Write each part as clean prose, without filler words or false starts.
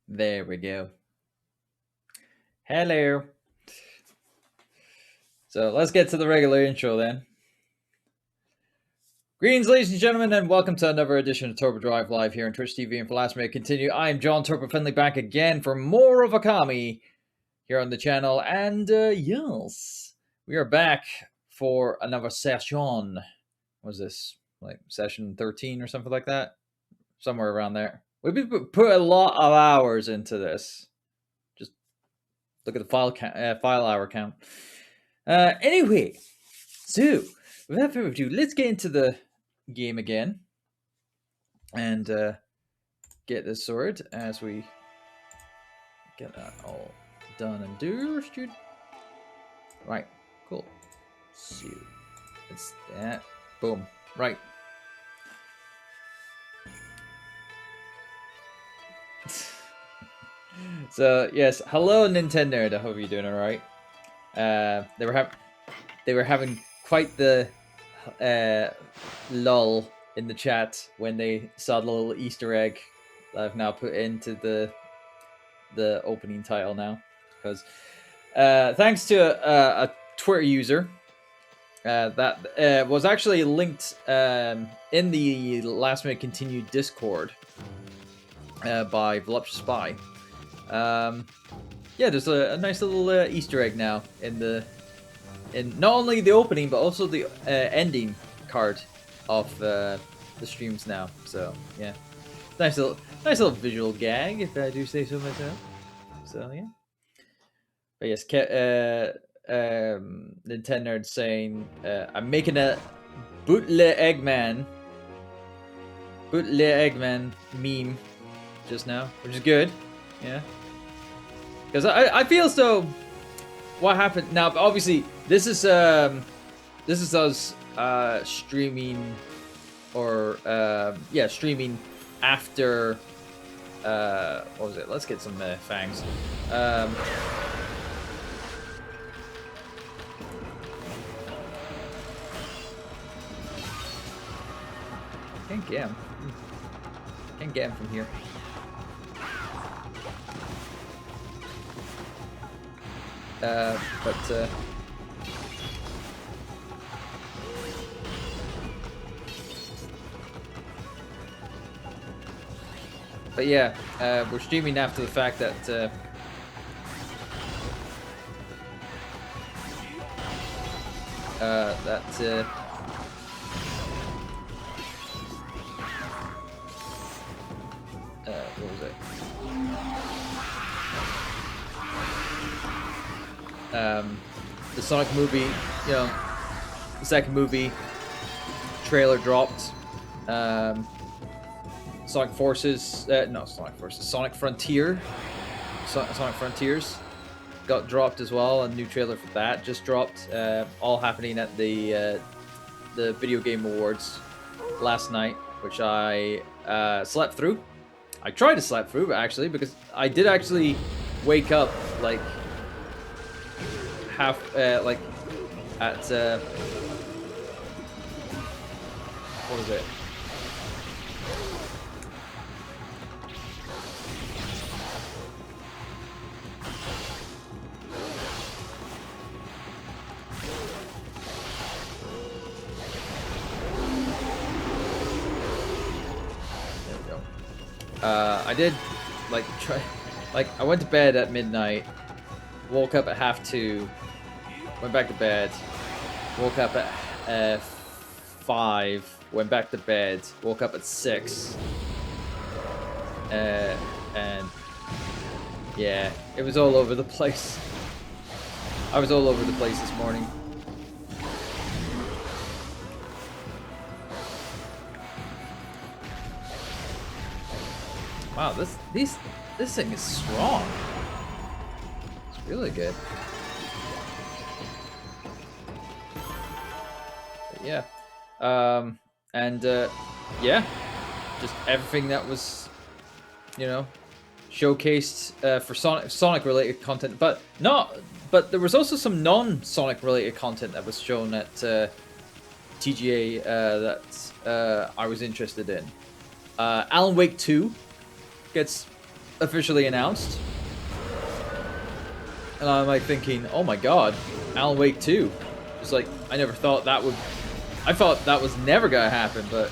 There we go. Hello. So let's get to the regular intro then. Greetings, ladies and gentlemen, and welcome to another edition of Turbo Drive Live here on Twitch TV. And for last minute continue, I am John Turbo Finley back again for more of Okami here on the channel. And yes, we are back for another session. What was this? Like session 13 or something like that? Somewhere around there. We've put a lot of hours into this. Just look at the file hour count. Anyway, so without further ado, let's get into the game again and get this sorted as we get that all done and dusted. Right, cool. So it's that. Boom. Right. So yes, hello Nintendo. I hope you're doing all right. They were having quite the lull in the chat when they saw the little Easter egg that I've now put into the opening title now, because thanks to a Twitter user that was actually linked in the Last Minute Continued Discord by Voluptuous Spy. Yeah, there's a nice little Easter egg now in not only the opening but also the ending card of the streams now. So yeah, nice little visual gag, if I do say so myself. So yeah, but yes, Nintendo saying I'm making a bootleg Eggman meme just now, which is good. Yeah, because I feel as though what happened now. Obviously, this is us streaming, or streaming after what was it? Let's get some fangs. Can't get him. Can't get him from here. But yeah, we're streaming after the fact that what was it? The Sonic movie, the second movie trailer dropped. Sonic Frontiers got dropped as well. A new trailer for that just dropped. All happening at the Video Game Awards last night, which I slept through. I tried to sleep through, actually, because I did actually wake up like at what was it? There we go. I did I went to bed at midnight, woke up at 2:30, went back to bed, woke up at 5, went back to bed, woke up at 6, and yeah, it was all over the place. I was all over the place this morning. Wow, this thing is strong. It's really good. But yeah, yeah, just everything that was, showcased for Sonic related content, but there was also some non-Sonic related content that was shown at TGA that I was interested in. Alan Wake 2 gets officially announced. And I'm like thinking, oh my god, Alan Wake 2. Just like, I never thought that would... I thought that was never gonna happen, but...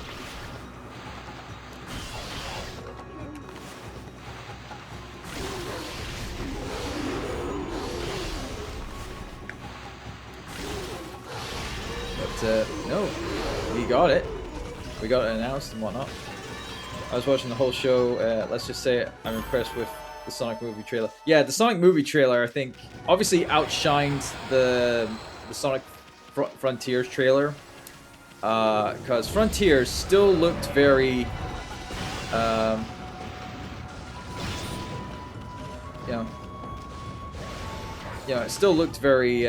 But, no. We got it. We got it announced and whatnot. I was watching the whole show. Let's just say I'm impressed with the Sonic movie trailer. Yeah, the Sonic movie trailer, I think, obviously outshined the Sonic Frontiers trailer. Because Frontiers still looked very... you know, it still looked very...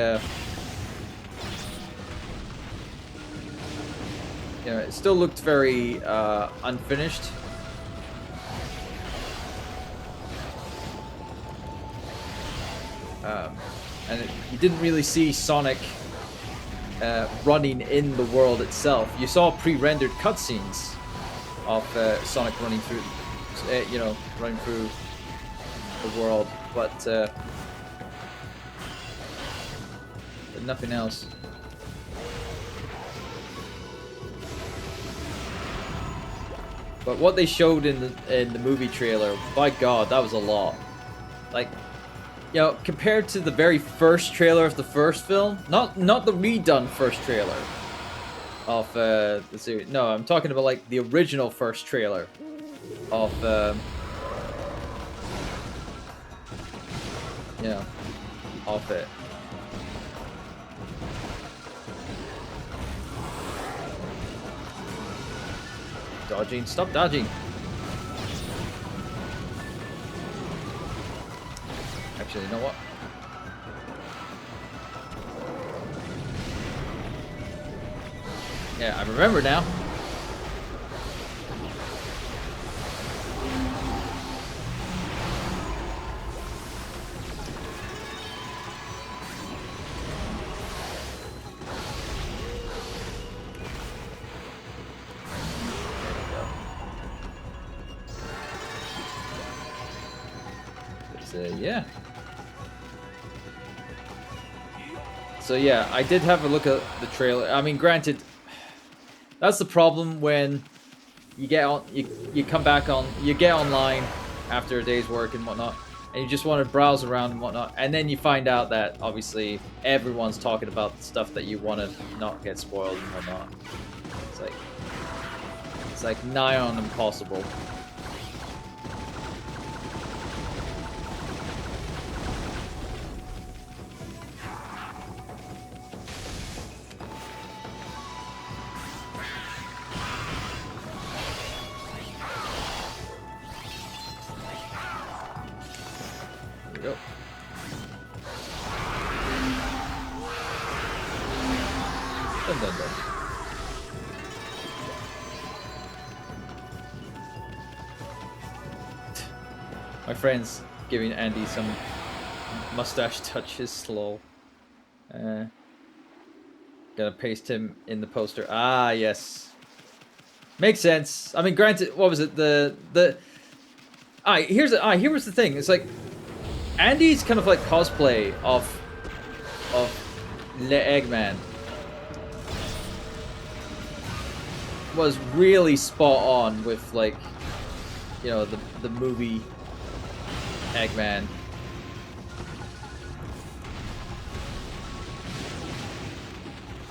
you know, it still looked very unfinished. And you didn't really see Sonic running in the world itself. You saw pre-rendered cutscenes of Sonic running through, you know, running through the world, but nothing else. But what they showed in the movie trailer, by God, that was a lot. Like, you know, compared to the very first trailer of the first film, not the redone first trailer of the series. No, I'm talking about like the original first trailer of you know, of it. Dodging, stop dodging. Actually, you know what? Yeah, I remember now. Yeah. So yeah, I did have a look at the trailer. I mean, granted, that's the problem when you get on, you come back on, you get online after a day's work and whatnot, and you just want to browse around and whatnot, and then you find out that obviously everyone's talking about the stuff that you want to not get spoiled and whatnot. It's like nigh on impossible. My friend's giving Andy some mustache touches slow. Gonna paste him in the poster. Ah, yes. Makes sense. I mean, granted, what was it? Here's the thing. It's like Andy's kind of like cosplay of Le Eggman was really spot on with, like, you know, the movie Eggman.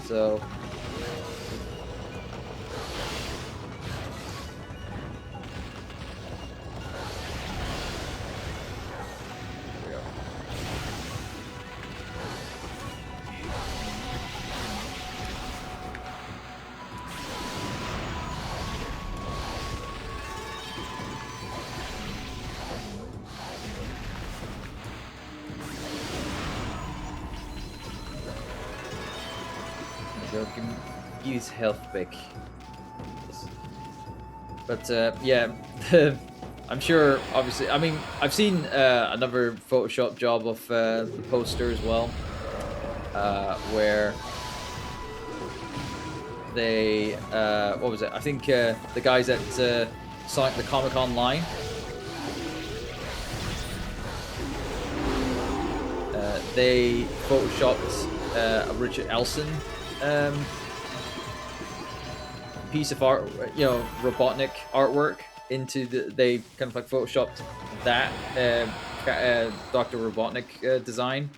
So there we go. Give his health back. But yeah, I'm sure. Obviously, I mean, I've seen another Photoshop job of the poster as well, where they what was it? I think the guys at Sonic the Comic Online they photoshopped a Richard Elson piece of art, Robotnik artwork into they kind of like photoshopped that Dr. Robotnik design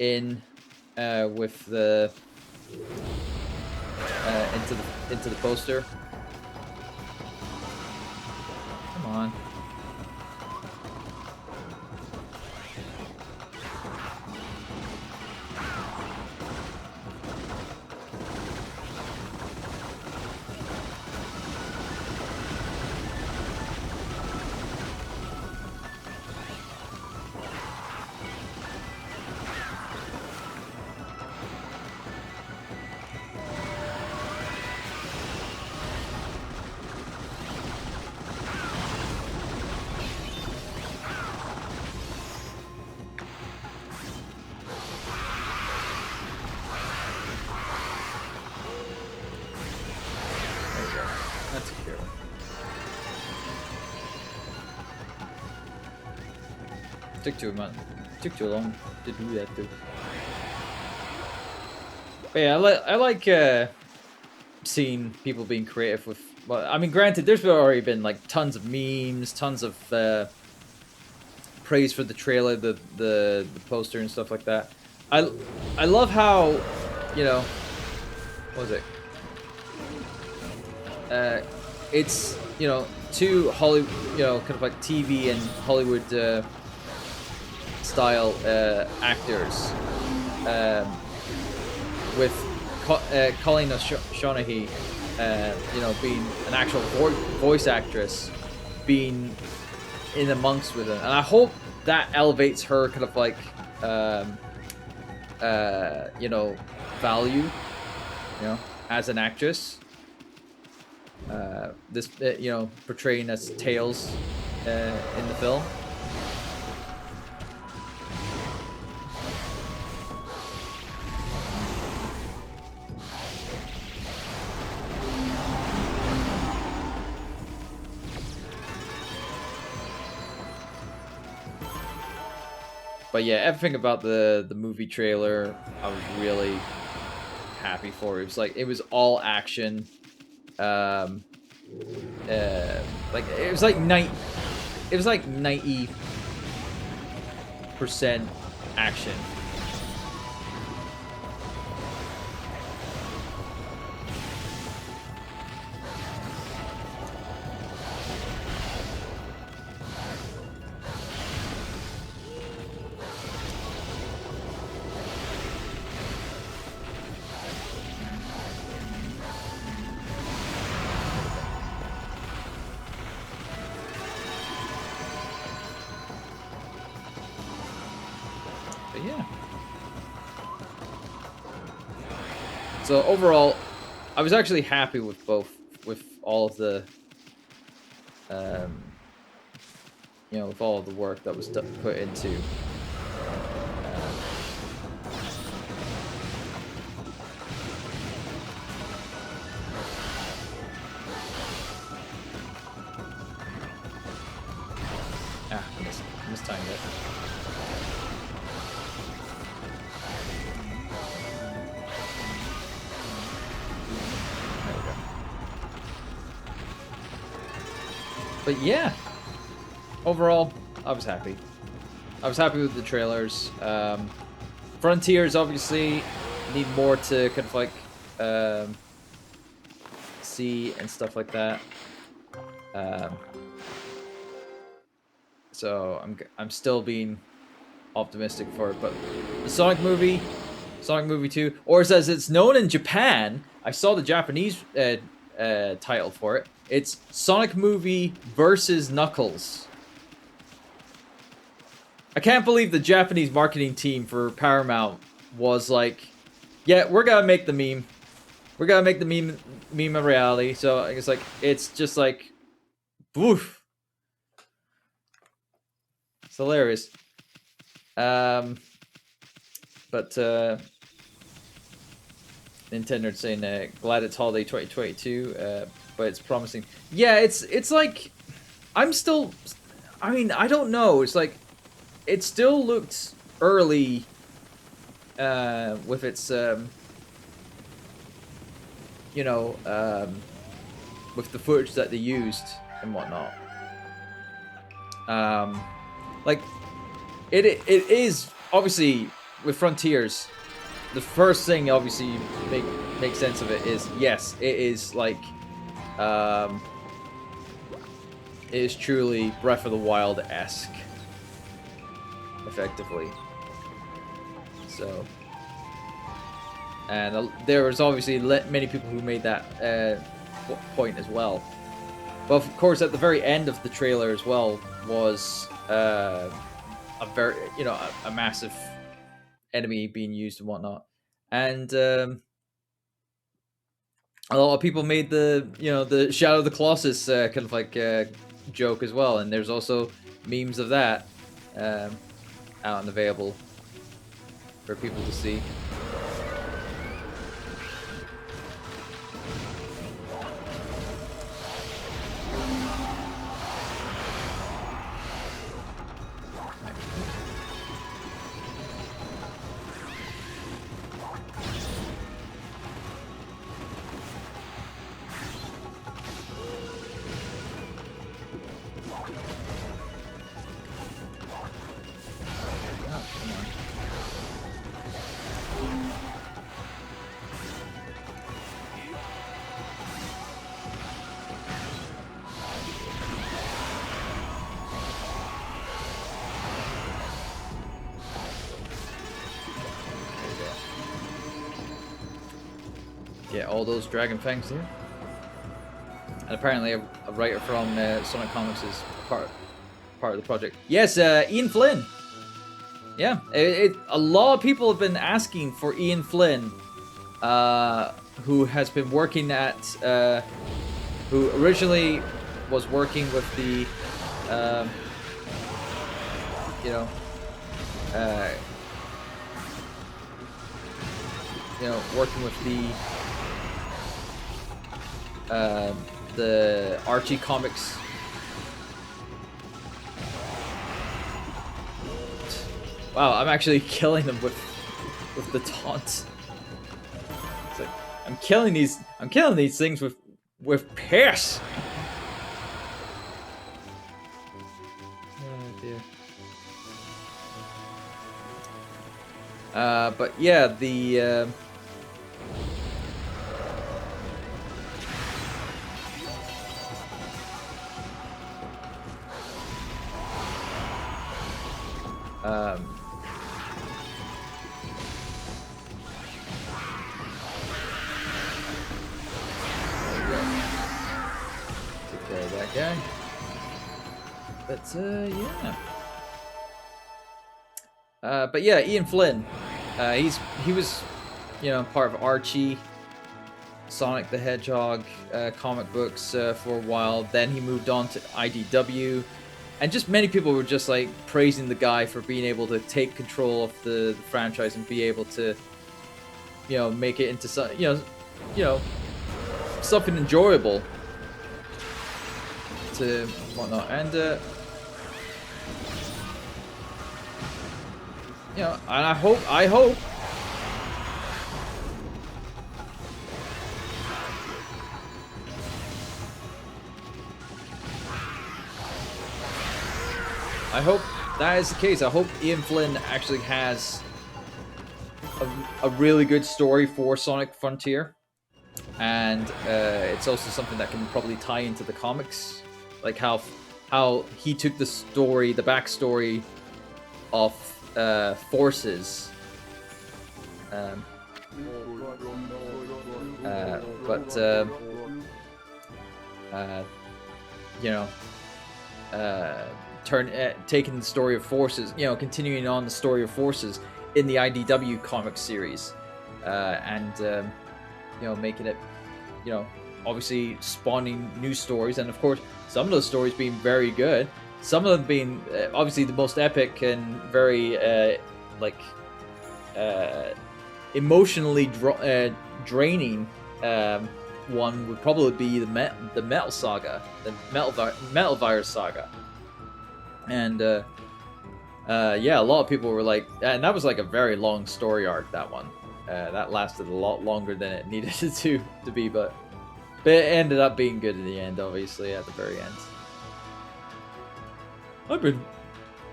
in with the into the poster. Come on. Took too long to do that though. But yeah, I like seeing people being creative with. Well, I mean, granted, there's already been like tons of memes, tons of praise for the trailer, the poster and stuff like that. I love how, what was it? It's two Hollywood, kind of like TV and Hollywood style actors, with Colleen O'Shaughnessy, being an actual voice actress, being in amongst with it, and I hope that elevates her kind of like, value, as an actress. This, portraying as Tails in the film. But yeah, everything about the movie trailer, I was really happy for. It was all action. Like it was like 90% action. Yeah. So overall, I was actually happy with all of the, with all of the work that was put into. Mistimed it. But yeah, overall, I was happy. I was happy with the trailers. Frontiers obviously need more to kind of like see and stuff like that. So I'm still being optimistic for it. But the Sonic movie 2, or as it's known in Japan, I saw the Japanese title for it. It's Sonic Movie versus Knuckles. I can't believe the Japanese marketing team for Paramount was like, yeah, we're gonna make the meme. We're gonna make the meme a reality. So it's just like, woof. It's hilarious. But Nintendo saying glad it's holiday 2022, but it's promising. Yeah, it's like I mean, I don't know. It's like it still looked early with its you know, with the footage that they used and whatnot. Like it is obviously with Frontiers. The first thing obviously you make sense of it is yes, it is like it is truly Breath of the Wild-esque, effectively. So, and there was obviously many people who made that point as well. But of course, at the very end of the trailer as well was a very, you know, a massive enemy being used and whatnot, and a lot of people made the, you know, the Shadow of the Colossus kind of like joke as well, and there's also memes of that out and available for people to see. Get all those dragon fangs here. And apparently a writer from Sonic Comics is part of the project. Yes, Ian Flynn. Yeah, a lot of people have been asking for Ian Flynn, who has been working at, who originally was working with the, working with the Archie comics. Wow, I'm actually killing them with the taunt. It's like, I'm killing these things with pierce. Oh dear. But yeah, the take care of that guy. But yeah. But yeah, Ian Flynn. He was, you know, part of Archie, Sonic the Hedgehog comic books for a while. Then he moved on to IDW. And just many people were just like praising the guy for being able to take control of the franchise and be able to, you know, make it into some, you know, something enjoyable to whatnot. And you know, and I hope that is the case. I hope Ian Flynn actually has a really good story for Sonic Frontier, and it's also something that can probably tie into the comics, like how he took the story, the backstory of Forces, you know, taking the story of Forces, you know, continuing on the story of Forces in the IDW comic series, and you know, making it, you know, obviously spawning new stories, and of course some of those stories being very good, some of them being obviously the most epic and very emotionally draining one would probably be the Metal Saga, the Metal Virus Saga. And Yeah, a lot of people were like, and that was like a very long story arc, that one. That lasted a lot longer than it needed to be, but it ended up being good in the end, obviously, at the very end.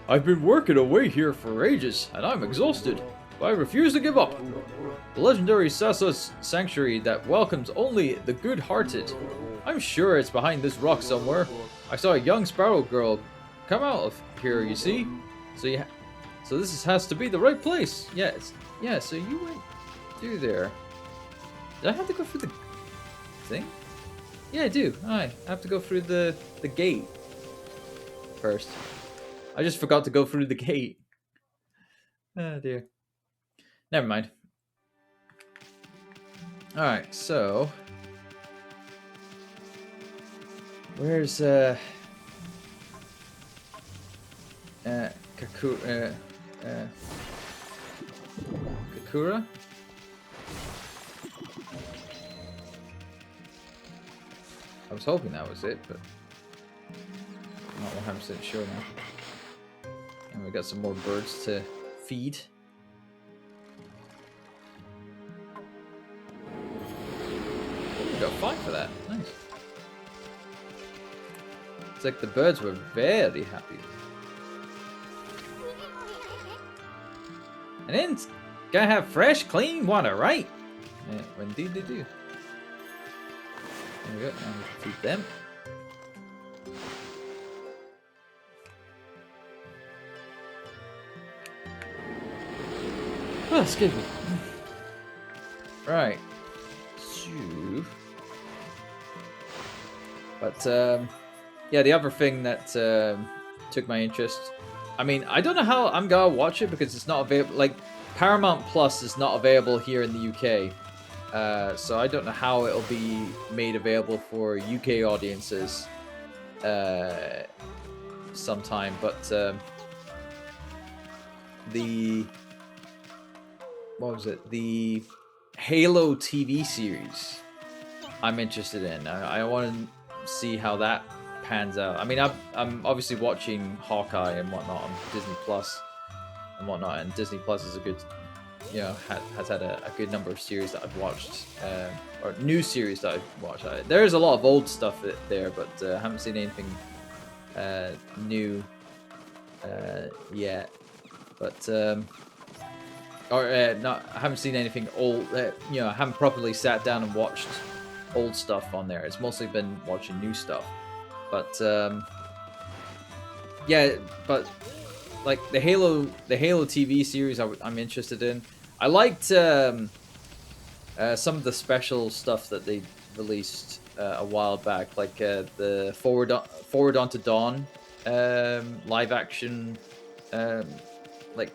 I've been working away here for ages, and I'm exhausted, but I refuse to give up. The legendary Sasa's sanctuary that welcomes only the good-hearted. I'm sure it's behind this rock somewhere. I saw a young sparrow girl come out of here, you see? So this has to be the right place. Yes. Yeah, so you went through there. Did I have to go through the thing? Yeah, I do. I have to go through the gate first. I just forgot to go through the gate. Oh dear. Never mind. Alright, so where's Kakura? I was hoping that was it, but I'm not 100% sure now. And we got some more birds to feed. We got 5 for that. Nice. It's like the birds were very happy. And then gotta have fresh, clean water, right? Yeah, indeed they do. There we go. Now we can feed them. Oh, excuse me. Right. So, but yeah, the other thing that took my interest. I mean, I don't know how I'm gonna watch it because it's not available. Like, Paramount Plus is not available here in the UK, so I don't know how it'll be made available for UK audiences sometime. But what was it? The Halo TV series I'm interested in. I want to see how that pans out. I mean, I'm obviously watching Hawkeye and whatnot on Disney Plus and whatnot, and Disney Plus is a good, you know, has had a good number of series that I've watched, or new series that I've watched. There is a lot of old stuff there, but I haven't seen anything new yet. But I haven't seen anything old. You know, I haven't properly sat down and watched old stuff on there. It's mostly been watching new stuff. But yeah, but like the Halo TV series, I'm interested in. I liked some of the special stuff that they released a while back, like the Forward Onto Dawn live action, like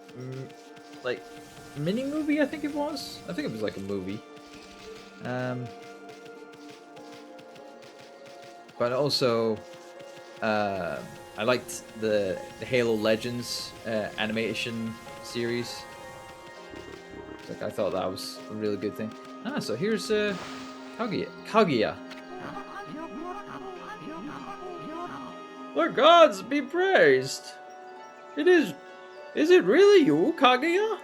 mini movie. I think it was like a movie. But also, I liked the Halo Legends animation series. Like, I thought that was a really good thing. Ah, so here's Kaguya. The gods be praised. Is it really you, Kaguya?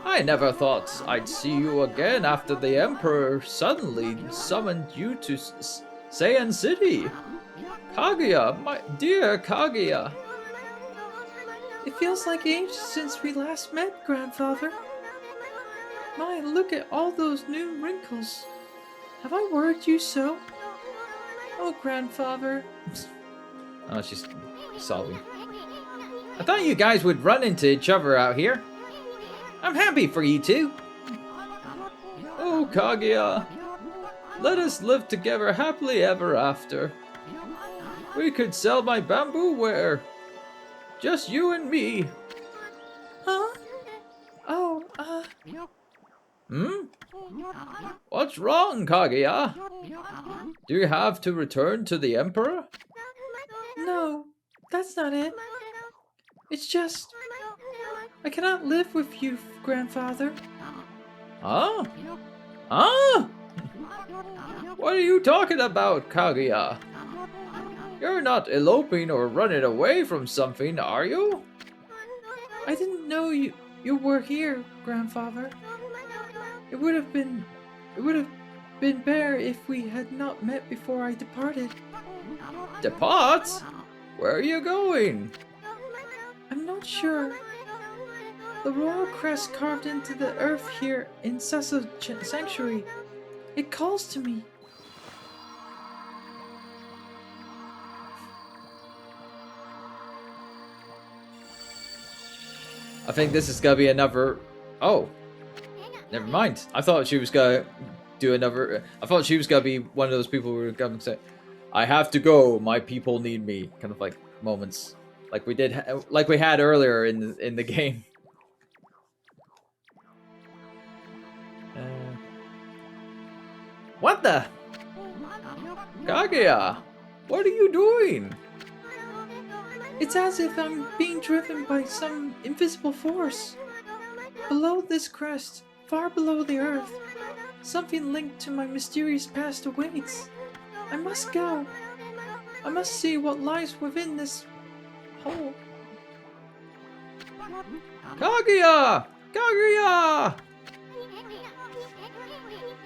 I never thought I'd see you again after the Emperor suddenly summoned you to Saiyan City. Kaguya, my dear Kaguya. It feels like ages since we last met, Grandfather. My, look at all those new wrinkles. Have I worried you so? Oh, Grandfather. Oh, she's sobbing. I thought you guys would run into each other out here. I'm happy for you two. Oh, Kaguya. Let us live together happily ever after. We could sell my bamboo ware. Just you and me. Huh? Oh, What's wrong, Kaguya? Do you have to return to the Emperor? No, that's not it. It's just, I cannot live with you, Grandfather. Huh? Huh? What are you talking about, Kaguya? You're not eloping or running away from something, are you? I didn't know you were here, grandfather. It would have been better if we had not met before I departed. Depart? Where are you going? I'm not sure. The royal crest carved into the earth here in Sasso Sanctuary. It calls to me. I think this is gonna be another... Oh. Never mind. I thought she was gonna do another... I thought she was gonna be one of those people who were gonna say, I have to go, my people need me. Kind of like moments. Like we did... Like we had earlier in the game. What the? Kaguya! What are you doing? It's as if I'm being driven by some invisible force. Below this crest, far below the earth, something linked to my mysterious past awaits. I must go. I must see what lies within this hole. Kaguya! Kaguya!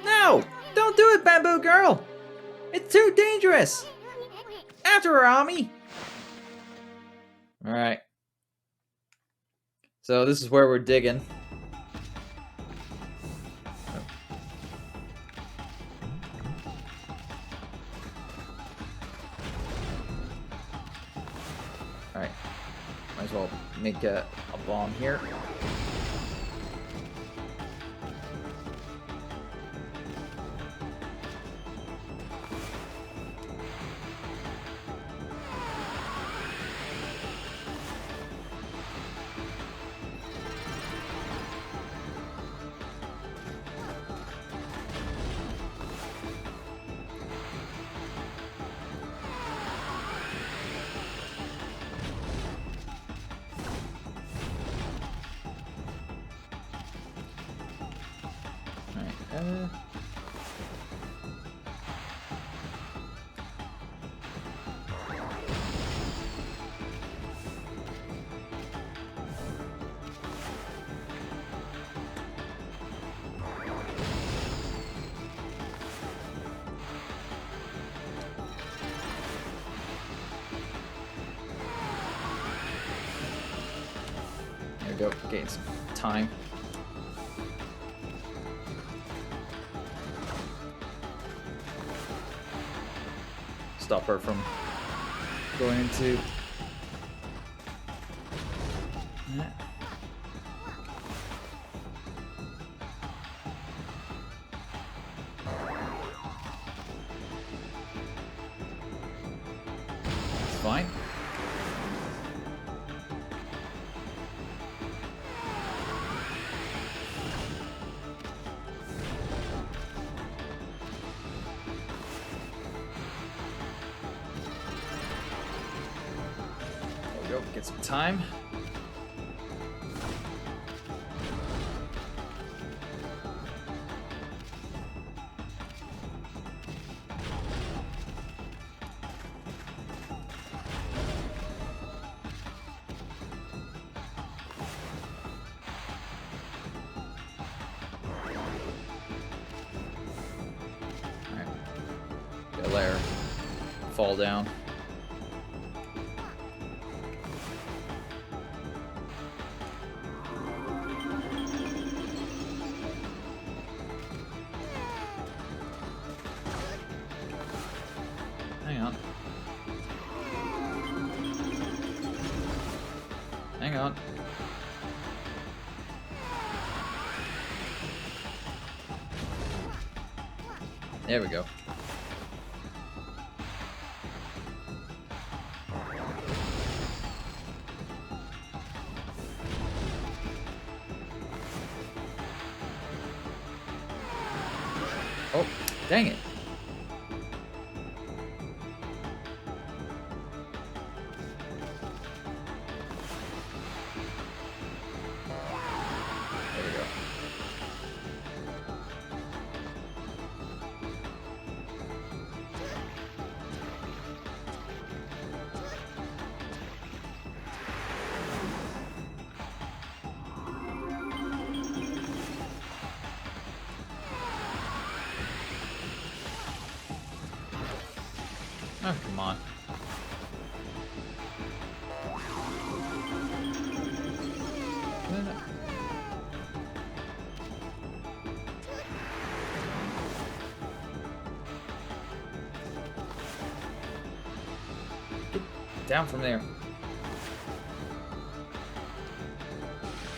No! Don't do it, Bamboo Girl! It's too dangerous! After her, Ami! Alright. So this is where we're digging. Alright. Might as well make a bomb here. There we go, gain some time. Stop her from going into... It's fine. There we go, get some time. Alright. Let her fall down. Hang on. Hang on. There we go. Oh, dang it. There we go. Oh, come on. No. Get down from there.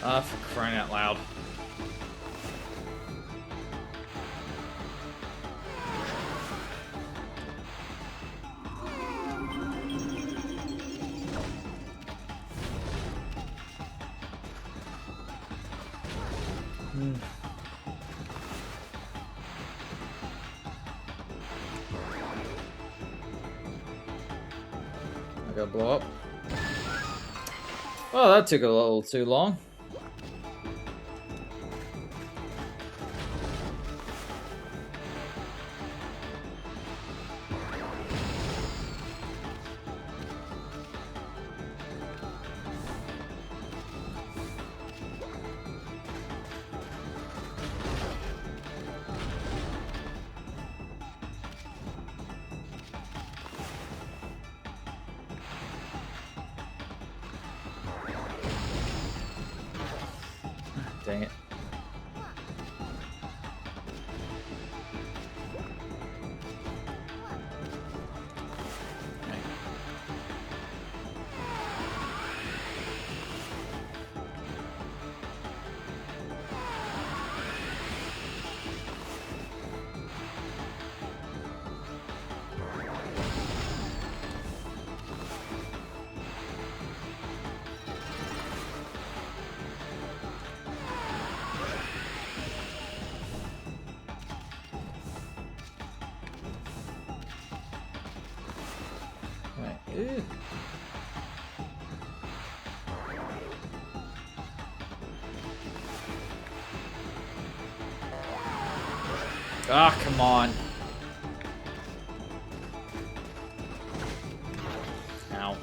Ah, for crying out loud. I gotta blow up. Oh, that took a little too long. Dang it. Ew. Ah, come on. Ow.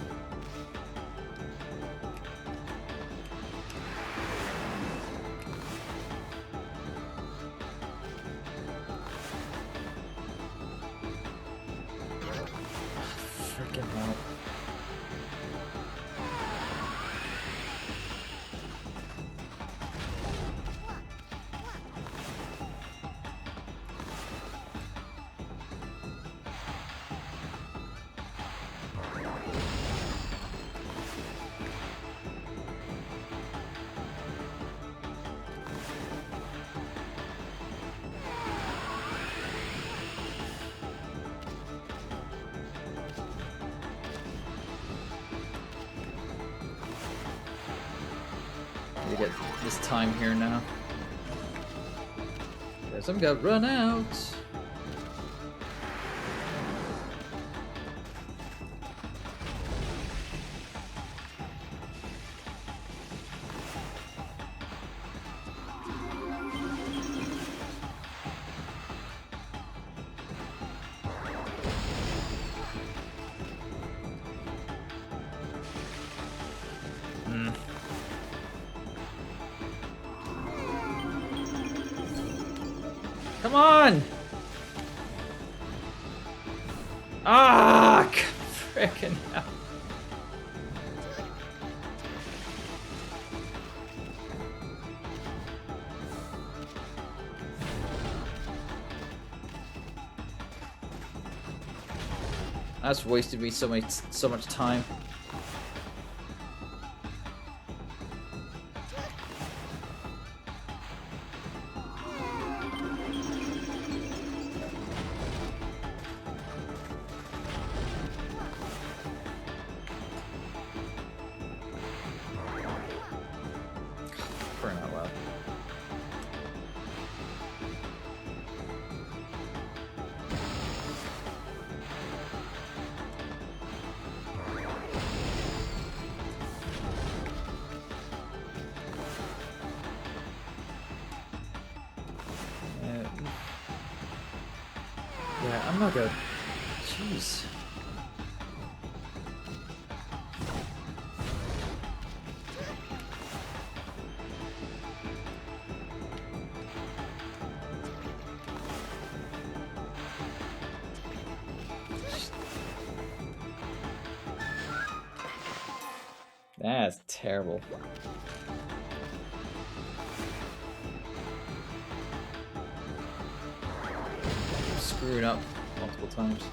Freaking hell. Need to get this time here now. Guess I'm gonna run out. Come on! Ah, frickin' hell. That's wasted me so much time. Crying out loud. Yeah, I'm not gonna. Jeez. That's terrible. Screwing up multiple times.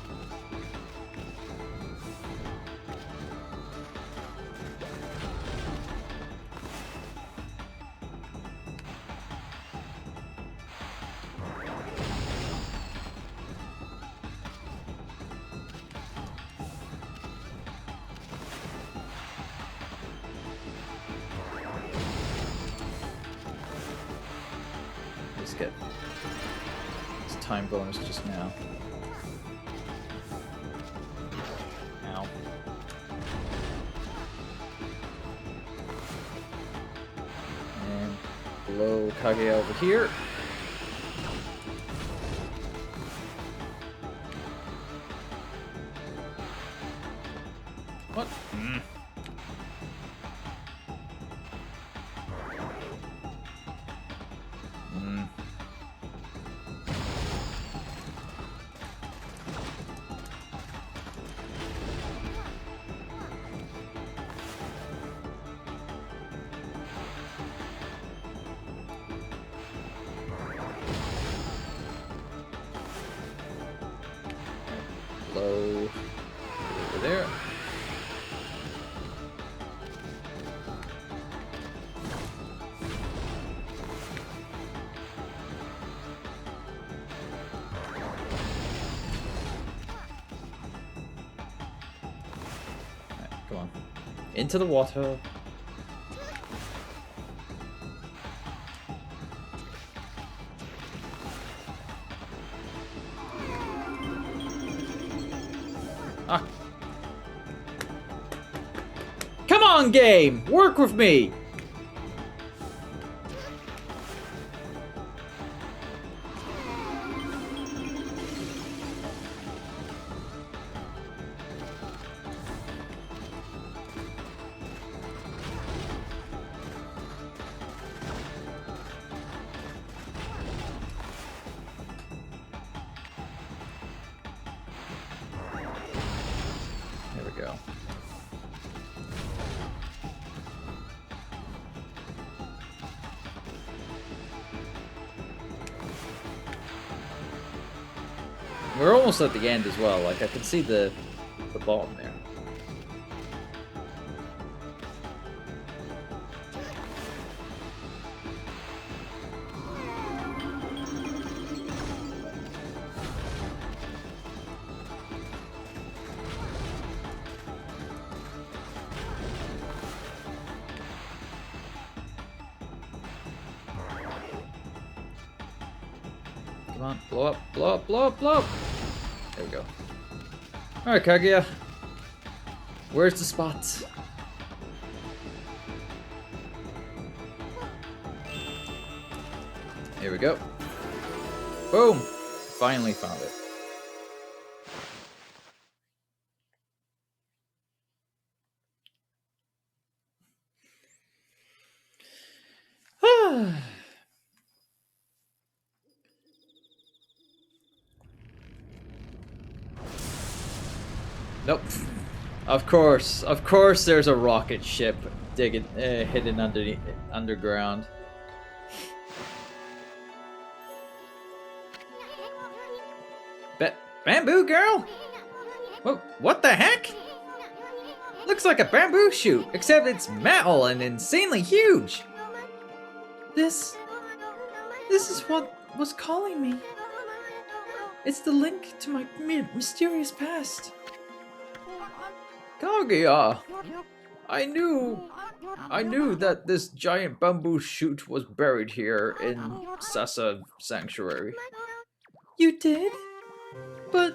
Let's get this time bonus just now. Ow. And blow Kage over here. What? Blow over there. Alright, come on. Into the water. Ah. Come on, game! Work with me! There we go. We're almost at the end as well. Like, I can see the bottom there. Come on, blow up, blow up, blow up, blow up! There we go. Alright, Kaguya. Where's the spot? Here we go. Boom! Finally found it. Nope. Of course there's a rocket ship digging, hidden underground. Bamboo girl? What the heck? Looks like a bamboo shoot, except it's metal and insanely huge. This is what was calling me. It's the link to my mysterious past. Kaguya, I knew that this giant bamboo shoot was buried here in Sasa Sanctuary. You did? But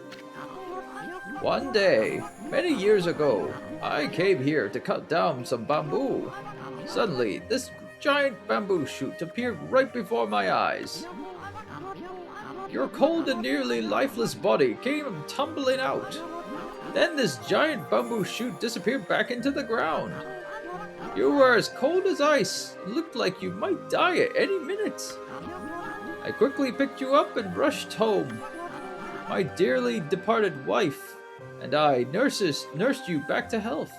one day, many years ago, I came here to cut down some bamboo. Suddenly, this giant bamboo shoot appeared right before my eyes. Your cold and nearly lifeless body came tumbling out. Then this giant bamboo shoot disappeared back into the ground. You were as cold as ice. It looked like you might die at any minute. I quickly picked you up and rushed home. My dearly departed wife and I nursed you back to health.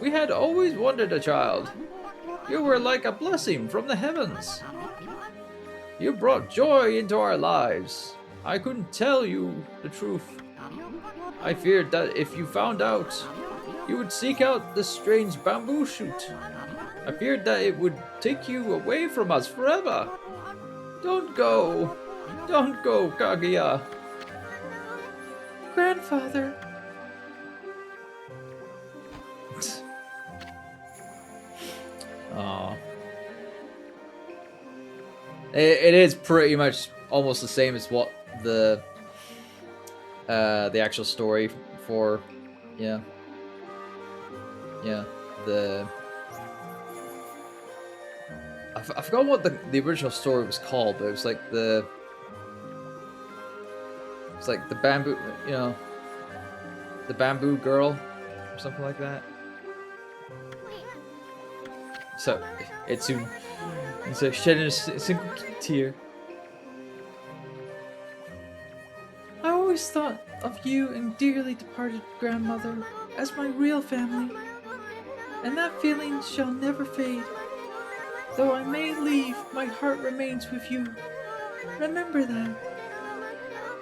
We had always wanted a child. You were like a blessing from the heavens. You brought joy into our lives. I couldn't tell you the truth. I feared that if you found out, you would seek out this strange bamboo shoot. I feared that it would take you away from us forever. Don't go. Don't go, Kaguya. Grandfather. Aw. It is pretty much almost the same as what the actual story for, yeah, I forgot what the original story was called, but it was like the bamboo, you know, the bamboo girl or something like that. So it's shedding a single tear. I always thought of you and dearly departed grandmother as my real family, and that feeling shall never fade. Though I may leave, my heart remains with you. Remember that.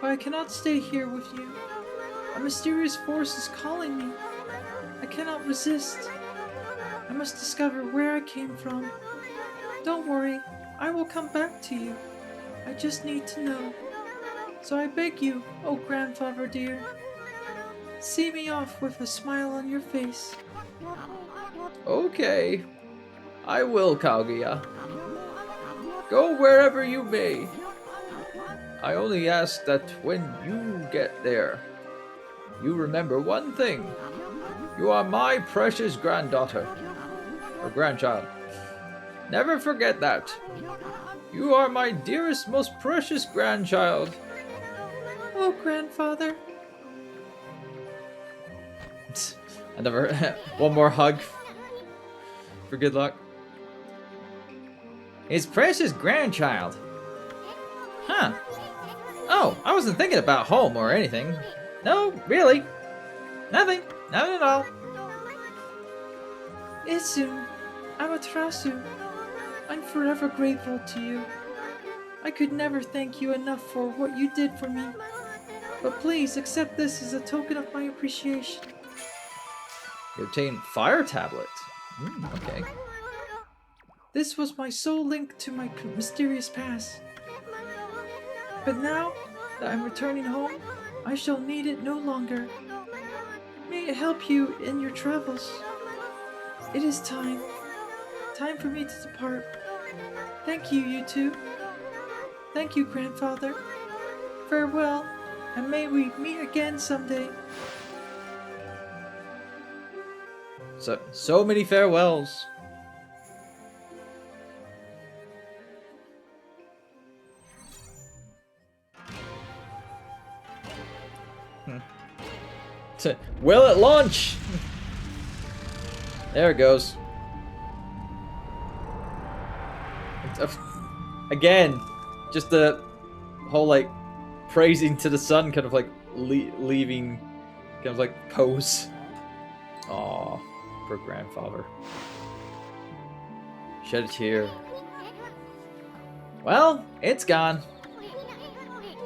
But I cannot stay here with you. A mysterious force is calling me. I cannot resist. I must discover where I came from. Don't worry, I will come back to you. I just need to know. So I beg you, oh grandfather dear, see me off with a smile on your face. Okay, I will, Kaguya. Go wherever you may. I only ask that when you get there, you remember one thing. You are my precious granddaughter, or grandchild. Never forget that. You are my dearest, most precious grandchild. Oh, grandfather. Another one more hug for good luck. His precious grandchild. Huh. Oh, I wasn't thinking about home or anything. No, really. Nothing. Nothing at all. Isu, Amaterasu, I'm forever grateful to you. I could never thank you enough for what you did for me. But please accept this as a token of my appreciation. You obtained fire tablet. Okay. This was my sole link to my mysterious past. But now that I'm returning home, I shall need it no longer. May it help you in your travels. It is time. Time for me to depart. Thank you, you two. Thank you, grandfather. Farewell, and may we meet again someday. So many farewells. Will it launch? There it goes. Again, just the whole like praising to the sun, kind of like leaving, kind of like pose. Aw, poor grandfather. Shed a tear. Well, it's gone.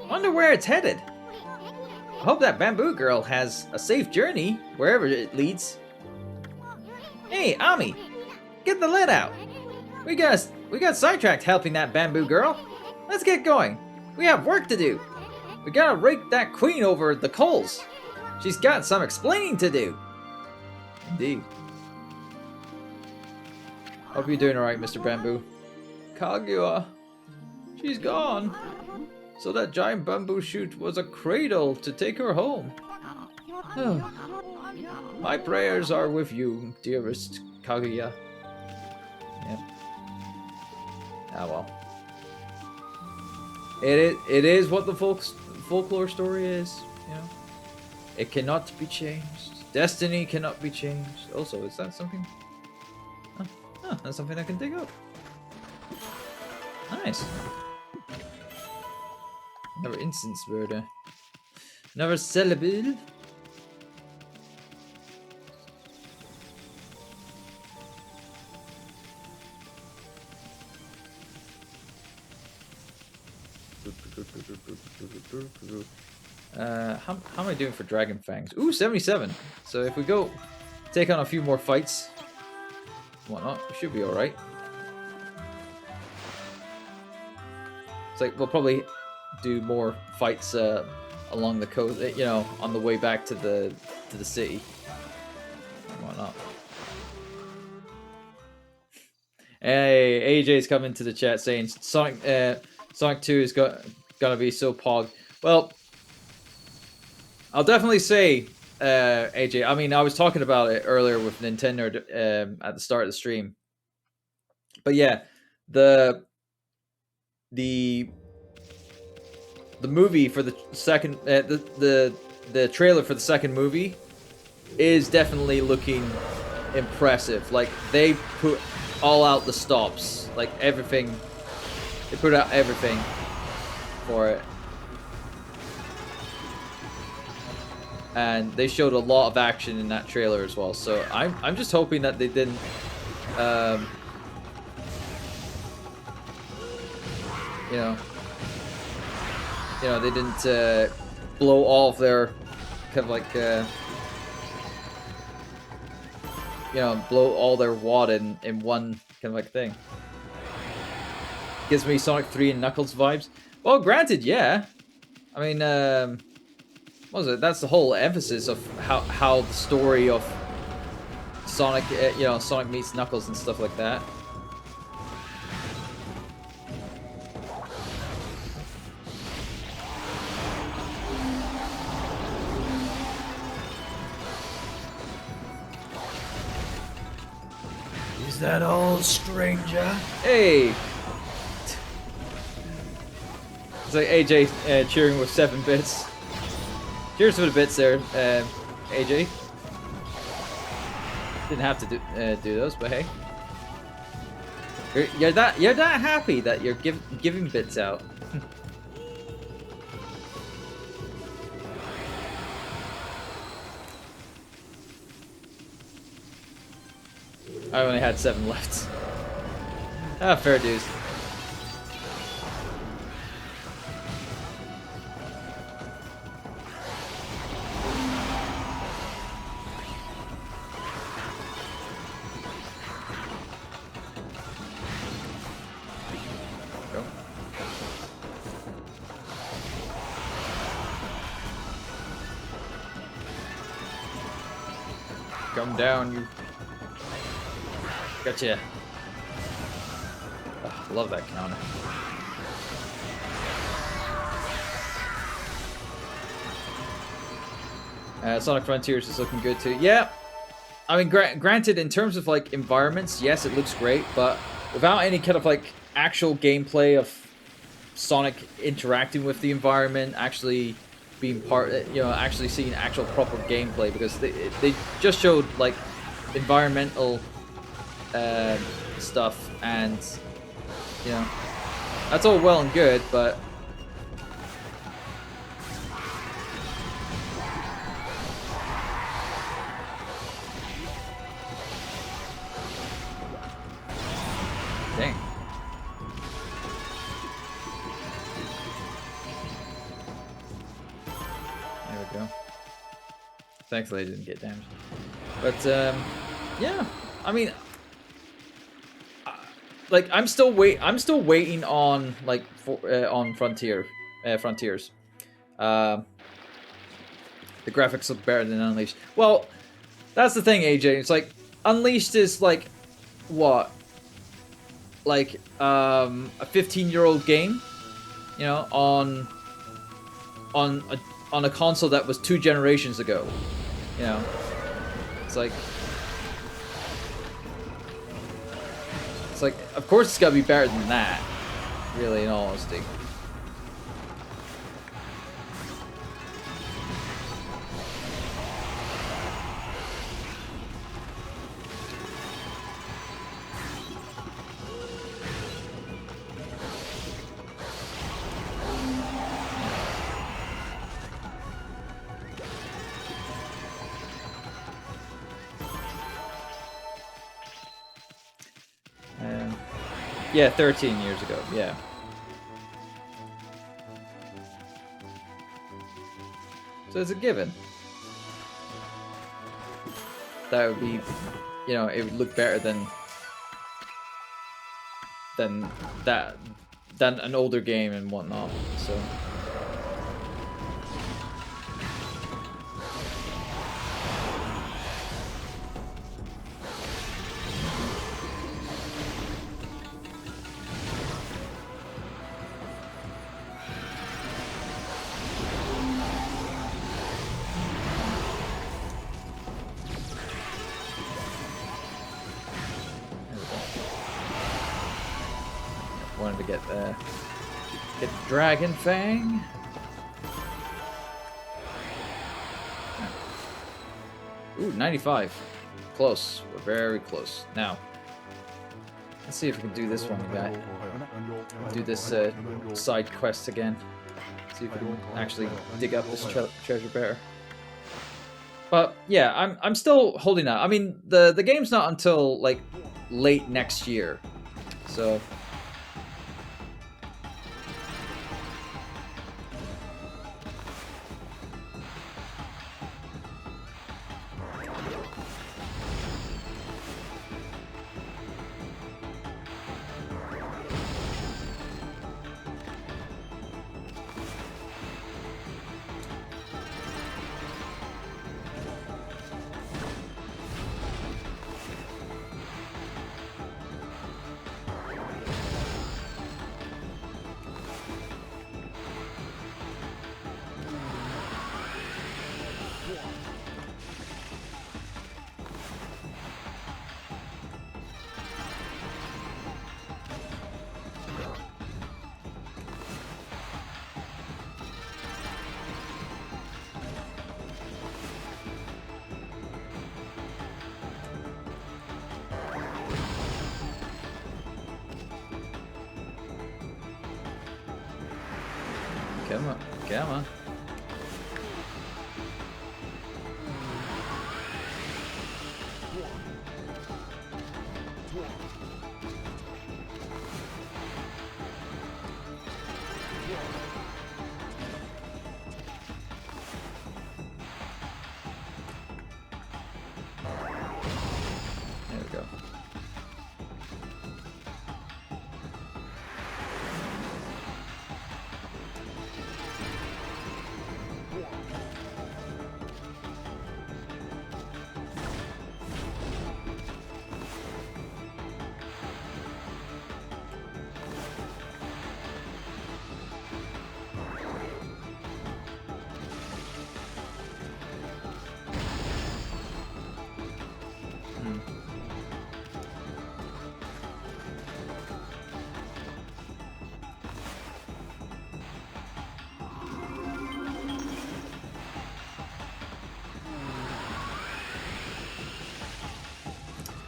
Wonder where it's headed. I hope that bamboo girl has a safe journey wherever it leads. Hey, Ami, get the lid out. We got sidetracked helping that bamboo girl. Let's get going. We have work to do. We gotta rake that queen over the coals. She's got some explaining to do. Indeed. Hope you're doing alright, Mr. Bamboo. Kaguya. She's gone. So that giant bamboo shoot was a cradle to take her home. My prayers are with you, dearest Kaguya. Yep. Ah well. It is what the folklore story is, you know. It cannot be changed. Destiny cannot be changed. Also, is that something? Oh, that's something I can dig up. Nice. Another instance word. Another syllable. How am I doing for Dragon Fangs? Ooh, 77. So if we go take on a few more fights, whatnot, we should be all right. It's like we'll probably do more fights along the coast, you know, on the way back to the city. And whatnot. Hey, AJ's coming to the chat saying Sonic 2 is gonna be so pog. Well, I'll definitely say, AJ. I mean, I was talking about it earlier with Nintendo at the start of the stream, but yeah, the movie for the second, the trailer for the second movie is definitely looking impressive. Like they put all out the stops, like everything. They put out everything for it. And they showed a lot of action in that trailer as well. So I'm just hoping that they didn't they didn't blow all of their kind of like blow all their wad in one kind of like thing. Gives me Sonic 3 and Knuckles vibes. Well, granted, yeah. I mean, what was it? That's the whole emphasis of how the story of Sonic, Sonic meets Knuckles and stuff like that. Is that all, stranger? Hey! It's like AJ cheering with 7 bits. Cheers for the bits there, AJ. Didn't have to do those, but hey, you're that happy that you're giving bits out. I only had 7 left. Ah, fair dues. Come down, you. Gotcha. Oh, I love that counter. Sonic Frontiers is looking good too. Yeah, I mean, granted, in terms of like environments, yes, it looks great, but without any kind of like actual gameplay of Sonic interacting with the environment, actually being part, actually seeing actual proper gameplay, because they just showed like environmental stuff, and that's all well and good, but dang. There we go. Thankfully I didn't get damaged. But yeah, I mean, like I'm still waiting on like on Frontiers. The graphics look better than Unleashed. Well, that's the thing, AJ. It's like Unleashed is like what? Like a 15-year-old game, on a console that was 2 generations ago. It's like of course it's gotta be better than that, really, in all honesty. Yeah, 13 years ago, yeah. So it's a given. That would be, you know, it would look better than that than an older game and whatnot. So. Wanted to get the Dragon Fang. Ooh, 95. Close. We're very close. Now, let's see if we can do this one, guy. Do this side quest again. See if we can actually dig up this treasure bear. But yeah, I'm still holding out. I mean, the game's not until like late next year, so. Come on, come on. There we go.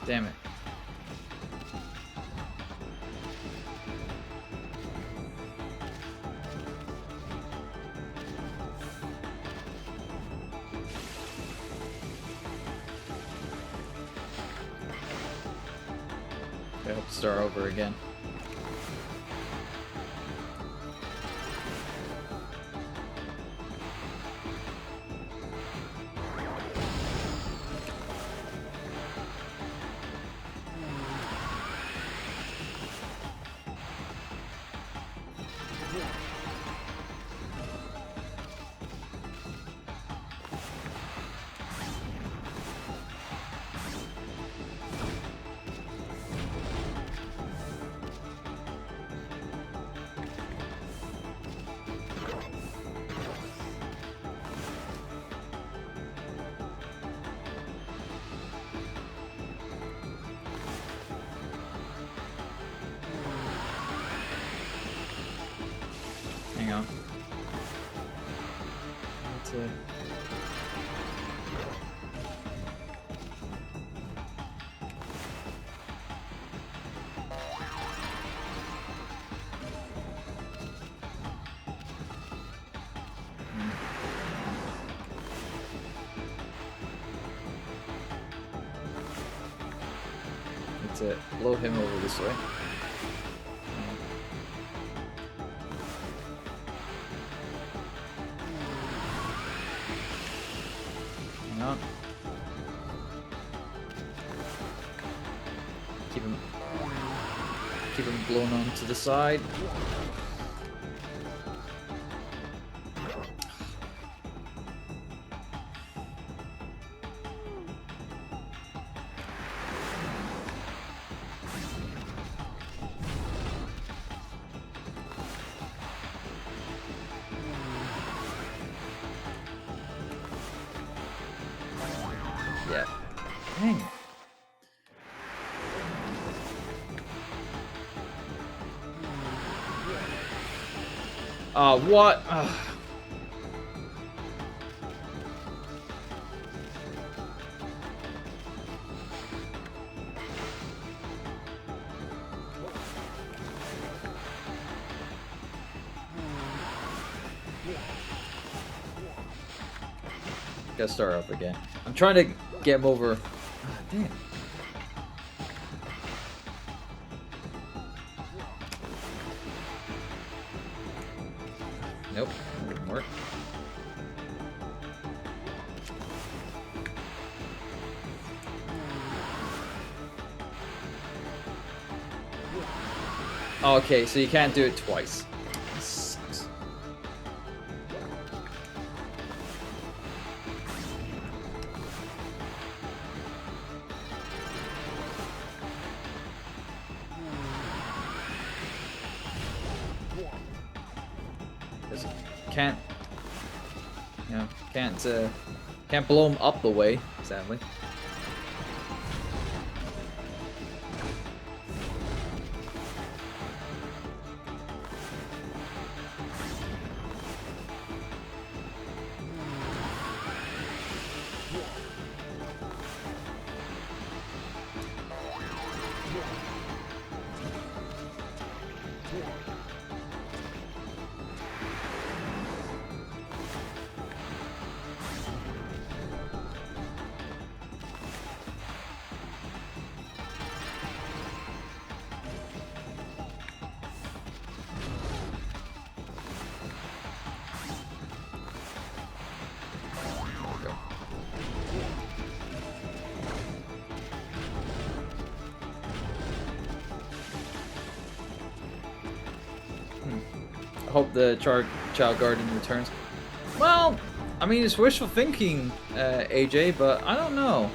Damn it. I have to start over again. Hang on. That's it. That's it. Blow him over this way. Keep him blown on to the side. Yeah. Dang it. What? Ugh. Gotta start up again. I'm trying to get him over. Ah, damn. Nope, that didn't work. Okay, so you can't do it twice. This sucks. Can't, you know, can't blow him up the way, sadly. Hope the child guardian returns. Well, I mean, it's wishful thinking, AJ, but I don't know.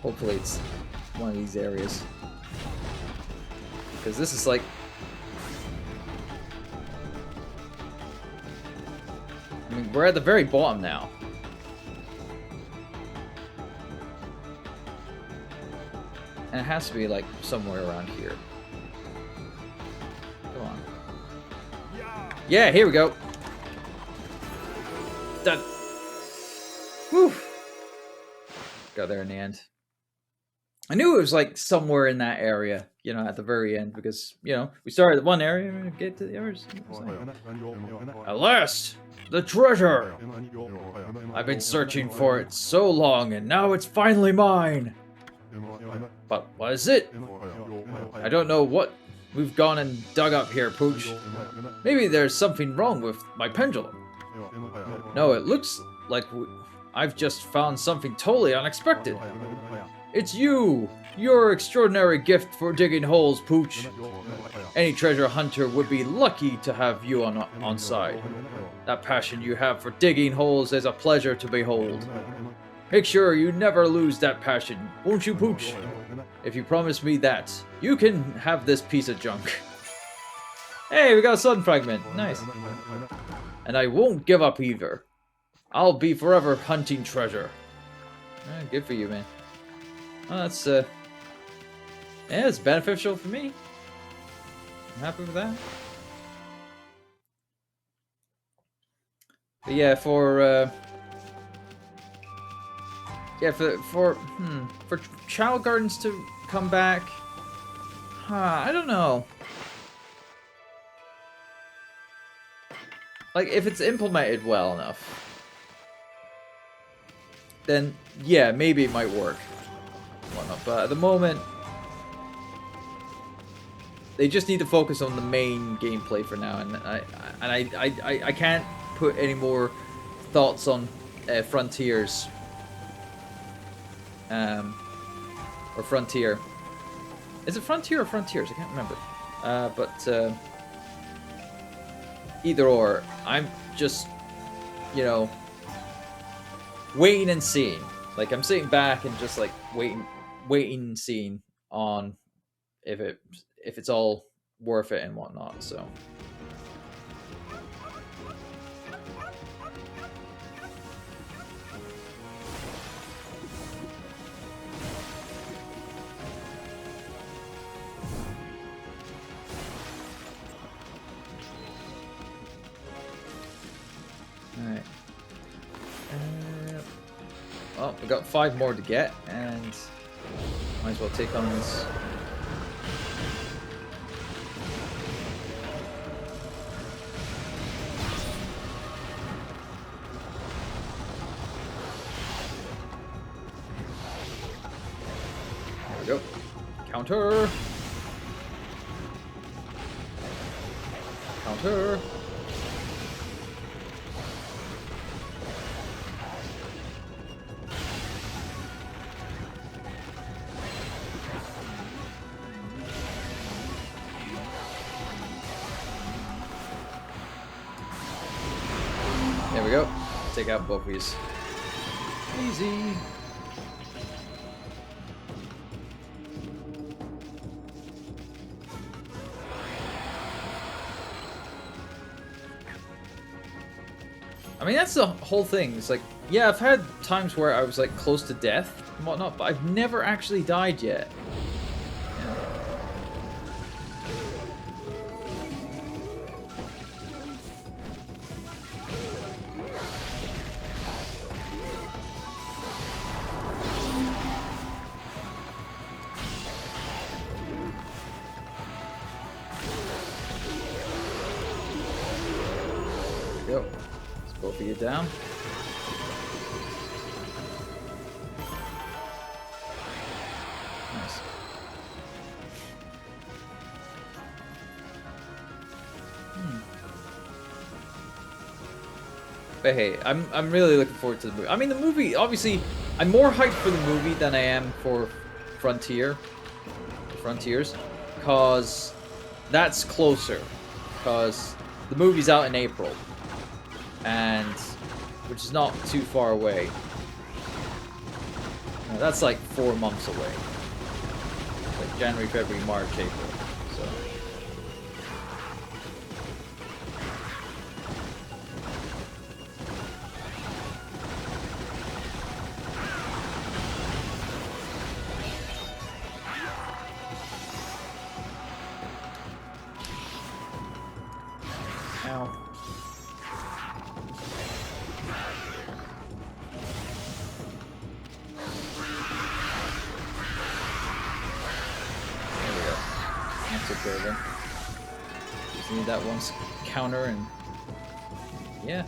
Hopefully it's one of these areas. Because this is like... I mean, we're at the very bottom now. And it has to be like somewhere around here. Come on. Yeah, here we go. Done. Whew. Got there in the end. I knew it was like somewhere in that area, you know, at the very end, because, you know, we started at one area and get to the others. At last, the treasure! I've been searching for it so long, and now it's finally mine! But what is it? I don't know what we've gone and dug up here, Pooch. Maybe there's something wrong with my pendulum. No, it looks like I've just found something totally unexpected. It's you! Your extraordinary gift for digging holes, Pooch. Any treasure hunter would be lucky to have you on side. That passion you have for digging holes is a pleasure to behold. Make sure you never lose that passion, won't you, Pooch? if you promise me that, you can have this piece of junk. Hey, we got a sun fragment. Nice. And I won't give up either. I'll be forever hunting treasure. Good for you, man. Well, that's, yeah, it's beneficial for me. I'm happy with that. But yeah, for child gardens to come back, I don't know. Like, if it's implemented well enough, then yeah, maybe it might work. Whatnot. But at the moment, they just need to focus on the main gameplay for now, and I can't put any more thoughts on Frontiers. Or Frontier. Is it Frontier or Frontiers? I can't remember. But either or, I'm just, you know, waiting and seeing. Like, I'm sitting back and just like waiting and seeing on if it's all worth it and whatnot. So. Alright. Well, we got 5 more to get, and might as well take on this. There we go. Counter! Counter! There we go. Take out both of these. Easy. I mean, that's the whole thing. It's like, yeah, I've had times where I was like close to death and whatnot, but I've never actually died yet. Go. Let's both of you down. Nice. But hey, I'm really looking forward to the movie. I mean, the movie, obviously, I'm more hyped for the movie than I am for Frontiers, because that's closer. Because the movie's out in April. And which is not too far away. That's like 4 months away. Like January, February, March, April. So. Ow. There then. Just need that one counter and yeah.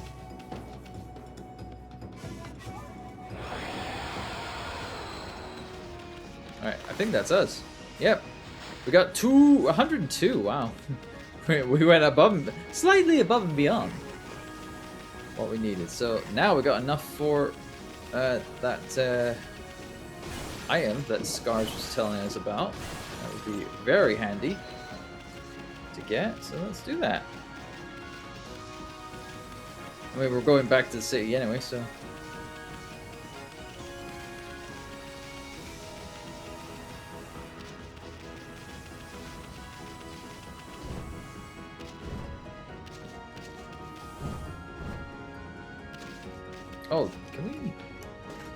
Alright, I think that's us. Yep. We got 102, wow. We went above, slightly above and beyond what we needed. So now we got enough for that item that Scars was telling us about. That would be very handy to get, so let's do that. I mean, we're going back to the city anyway, so.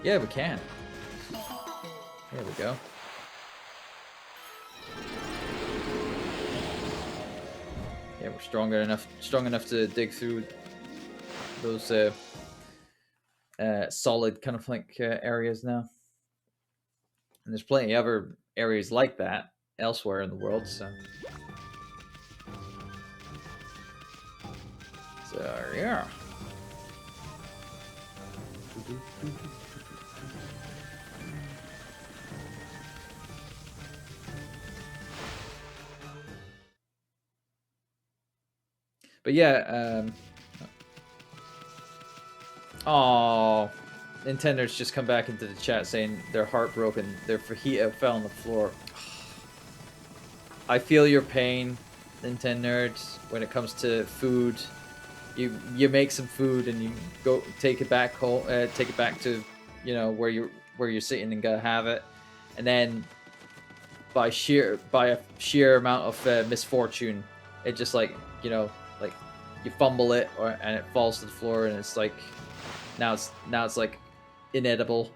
Yeah, we can. There we go. Yeah, we're strong enough to dig through those solid kind of like areas now. And there's plenty of other areas like that elsewhere in the world, so yeah. But yeah, oh, Nintendo's just come back into the chat saying they're heartbroken. Their fajita fell on the floor. I feel your pain, Nintendo nerds, when it comes to food. You make some food and you go take it back home, take it back to, you know, where you're sitting and gotta have it, and then by a sheer amount of misfortune, it just like, you know, like you fumble it and it falls to the floor and it's like now it's like inedible,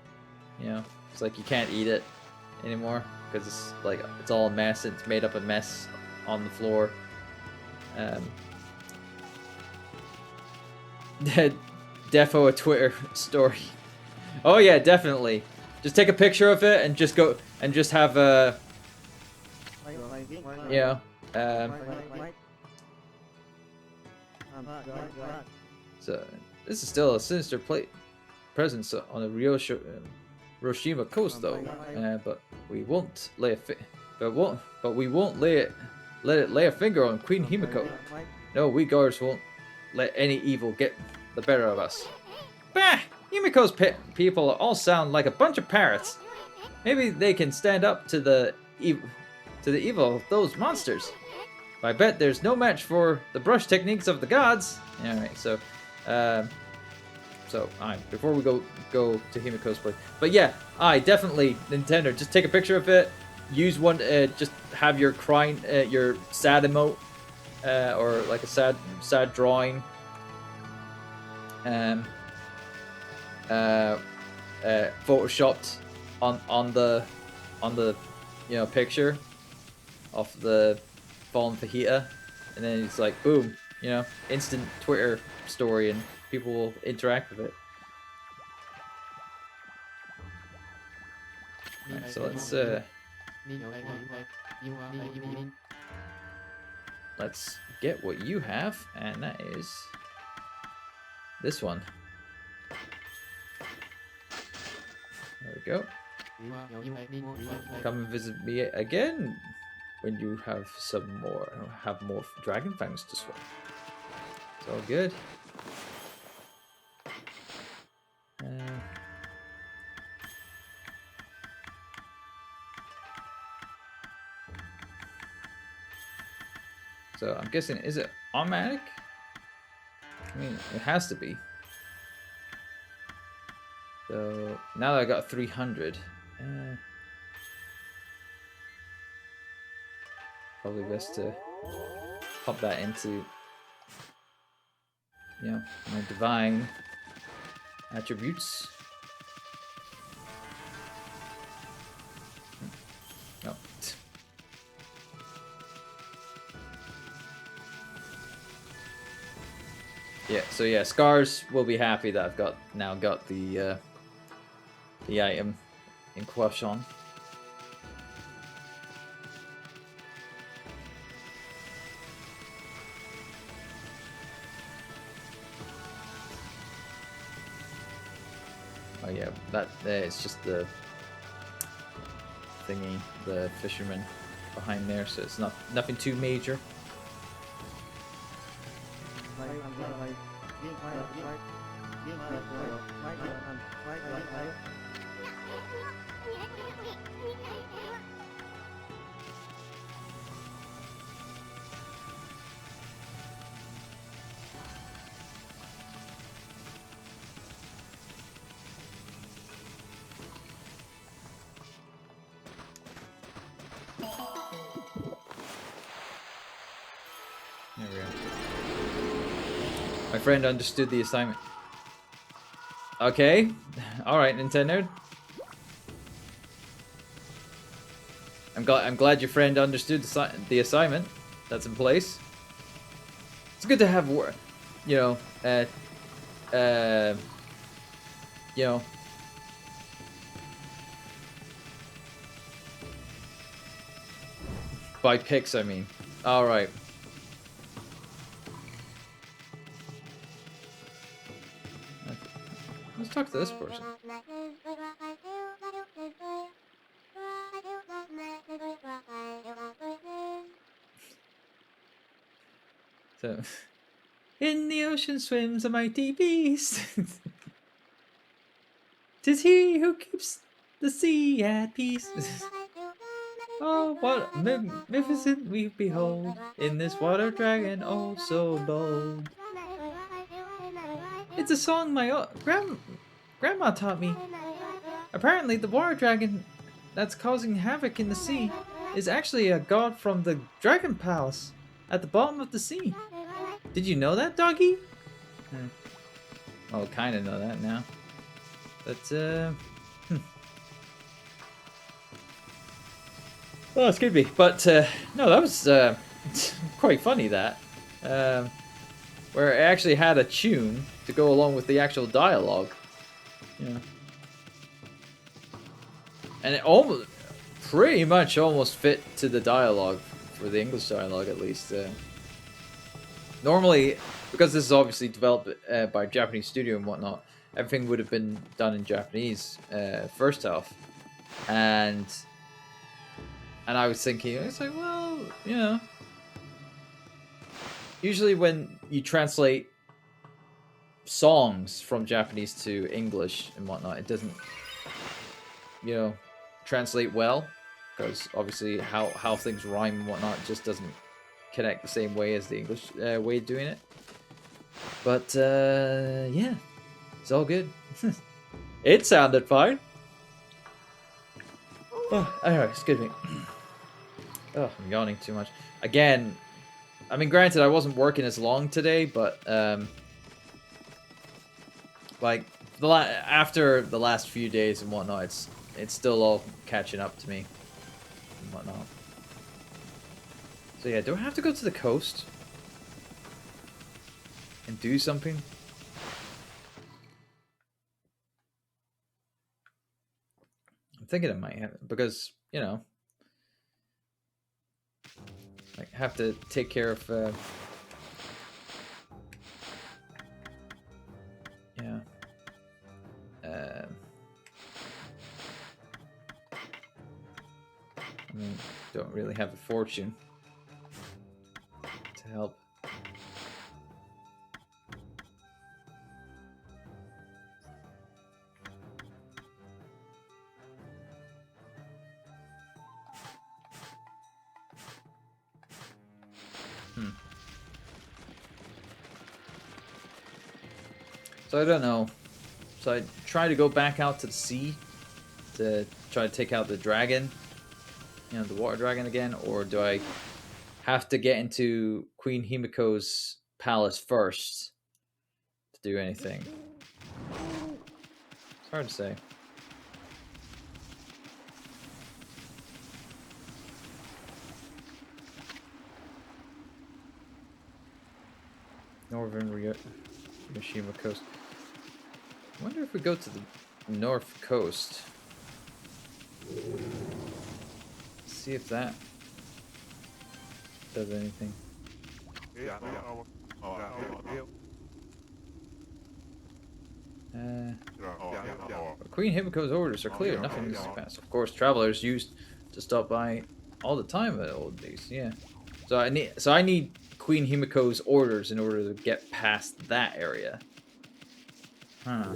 you know. It's like you can't eat it anymore because it's like it's all a mess. It's made up a mess on the floor. Defo a Twitter story. Oh yeah, definitely. Just take a picture of it and just go and just have a, you know, so this is still a sinister presence on the Hiroshima coast, though. But we won't lay we won't let it lay a finger on Queen Himiko. No, we guards won't let any evil get the better of us. Bah! Himiko's people all sound like a bunch of parrots. Maybe they can stand up to the evil of those monsters. But I bet there's no match for the brush techniques of the gods. Alright, so before we go to Himiko's place. But yeah, definitely, Nintendo, just take a picture of it. Use one, just have your crying, your sad emote, or like a sad drawing. Photoshopped on the you know, picture of the fallen fajita, and then it's like boom, you know, instant Twitter story, and people will interact with it. Right, so let's get what you have, and that is this one. There we go. Come and visit me again when you have more dragon fangs to swap. It's all good. So I'm guessing, is it automatic? I mean, it has to be. So now that I got 300, probably best to pop that into, you know, my divine attributes. No. Yeah, so yeah, Scars will be happy that I've now got the item in question. Oh yeah, that it's just the thingy, the fisherman behind there, so it's nothing too major. There we go. My friend understood the assignment. Okay, All right, Nintendo. I'm glad your friend understood the assignment that's in place. It's good to have, you know, you know, by picks, I mean. All right. Let's talk to this person. So, in the ocean swims a mighty beast. 'Tis he who keeps the sea at peace. Oh, what magnificent we behold in this water dragon, oh so bold. It's a song my grandma taught me. Apparently, the water dragon that's causing havoc in the sea is actually a god from the dragon palace at the bottom of the sea. Did you know that, doggy? Well, kind of know that now. But, Oh, excuse me. But, no, that was, quite funny, that. Where it actually had a tune to go along with the actual dialogue. Yeah. And it almost, pretty much almost fit to the dialogue, for the English dialogue at least. Normally, because this is obviously developed by a Japanese studio and whatnot, everything would have been done in Japanese first half. And I was thinking, it's like, well, you know, usually when you translate songs from Japanese to English and whatnot, it doesn't, you know, translate well, because obviously how things rhyme and whatnot just doesn't connect the same way as the English way of doing it. But yeah, it's all good. It sounded fine. Oh, anyway, excuse me. Oh, I'm yawning too much. Again, I mean, granted, I wasn't working as long today, but like after the last few days and whatnot, it's still all catching up to me and whatnot. So yeah, do I have to go to the coast and do something? I'm thinking I might have, because, you know, like, have to take care of yeah. I mean, don't really have a fortune to help. So I don't know. So I try to go back out to the sea to try to take out the dragon, you know, the water dragon again, or do I have to get into Queen Himiko's palace first to do anything? It's hard to say. Northern Ryushima coast. I wonder if we go to the north coast. See if that does anything. Queen Himiko's orders are clear. Nothing needs to pass. Of course, travelers used to stop by all the time at old days. Yeah. So I need Queen Himiko's orders in order to get past that area. Huh.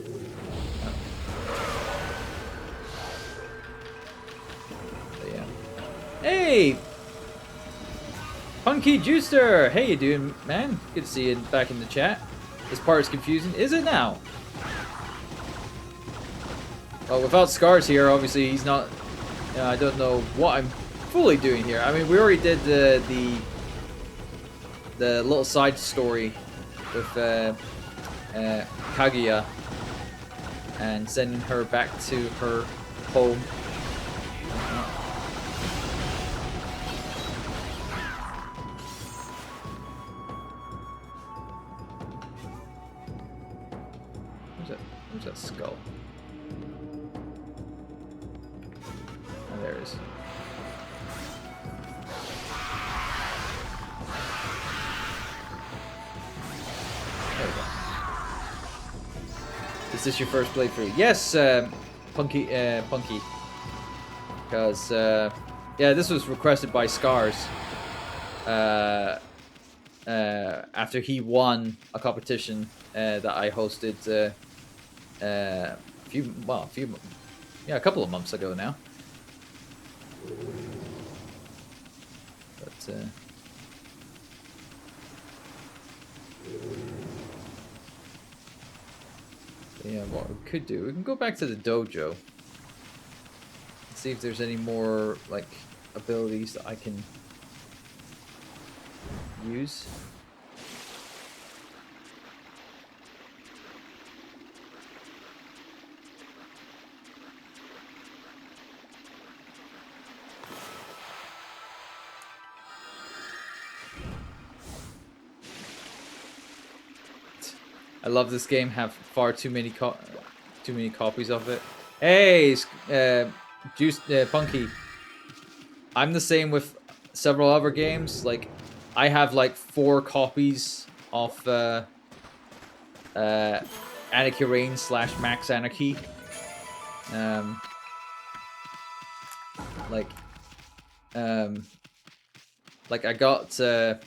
But yeah. Hey! Punky Juicer! Hey, you doing, man? Good to see you back in the chat. This part is confusing. Is it now? Well, without Scars here, obviously he's not... I don't know what I'm fully doing here. I mean, we already did the little side story with Kaguya and sending her back to her home. Where's that skull? Oh, there it is. There we go. Is this your first playthrough? Yes, Punky. Because, yeah, this was requested by Scars. After he won a competition that I hosted a couple of months ago now. But yeah, what we could do, we can go back to the dojo and see if there's any more like abilities that I can use. I love this game. Have far too many copies of it. Hey, Juice Punky. I'm the same with several other games. Like, I have like 4 copies of Anarchy Reign / Max Anarchy. Like I got the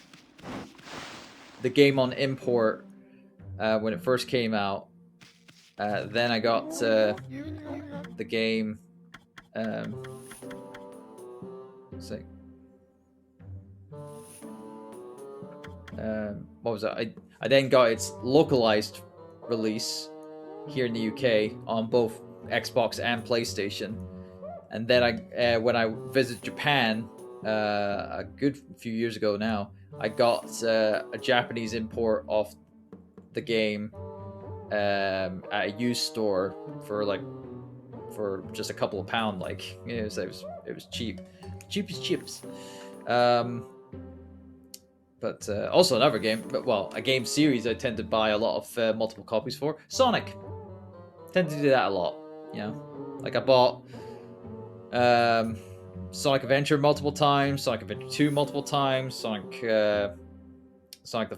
game on import when it first came out. Then I got the game. What was that? I then got its localized release here in the UK on both Xbox and PlayStation. And then when I visited Japan a good few years ago now, I got a Japanese import of the game at a used store for just a couple of pound. Like, it was cheap as chips. But also another game, a game series I tend to buy a lot of multiple copies for. Sonic. Tend to do that a lot, you know. Like I bought Sonic Adventure multiple times, Sonic Adventure 2 multiple times, Sonic the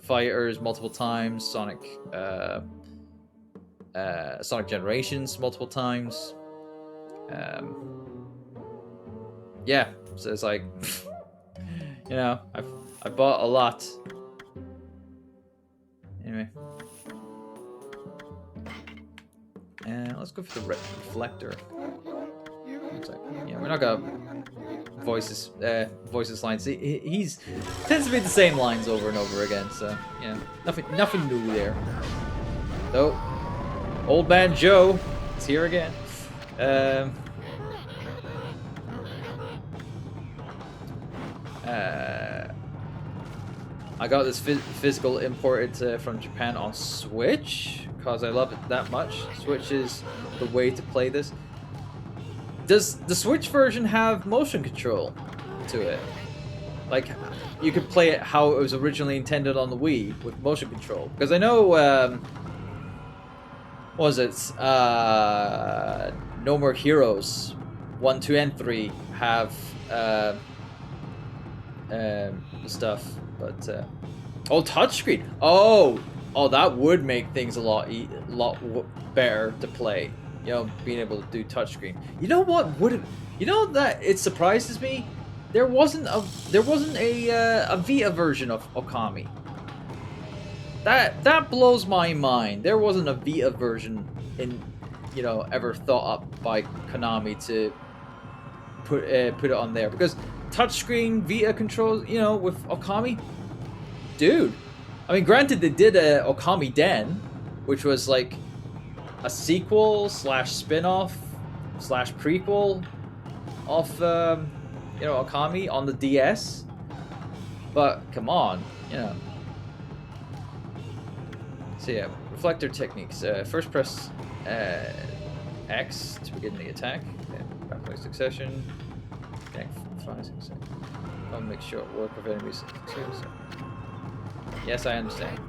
Fighters multiple times, Sonic Generations multiple times. Yeah, so it's like, you know, I bought a lot. Anyway. Let's go for the reflector. Yeah, we're not gonna voices lines. He's tends to be the same lines over and over again, so yeah, nothing new there. Though, old man Joe is here again. I got this physical imported from Japan on Switch because I love it that much. Switch is the way to play this. Does the Switch version have motion control to it? Like, you could play it how it was originally intended on the Wii with motion control. Because I know, what was it? No More Heroes 1, 2, and 3 have stuff. But oh, touchscreen. Oh, that would make things a lot better to play. You know, being able to do touchscreen. You know what would? You know that it surprises me. There wasn't a Vita version of Okami. That blows my mind. There wasn't a Vita version ever thought up by Konami to put it on there, because touchscreen Vita controls, with Okami, dude. I mean, granted, they did a Okami Den, which was like a sequel / spin-off / prequel of Okami on the DS. But come on, So yeah, reflector techniques. First press X to begin the attack. Then back by succession. Connect 5, 6, 7. I'll make short work of enemies. Yes, I understand.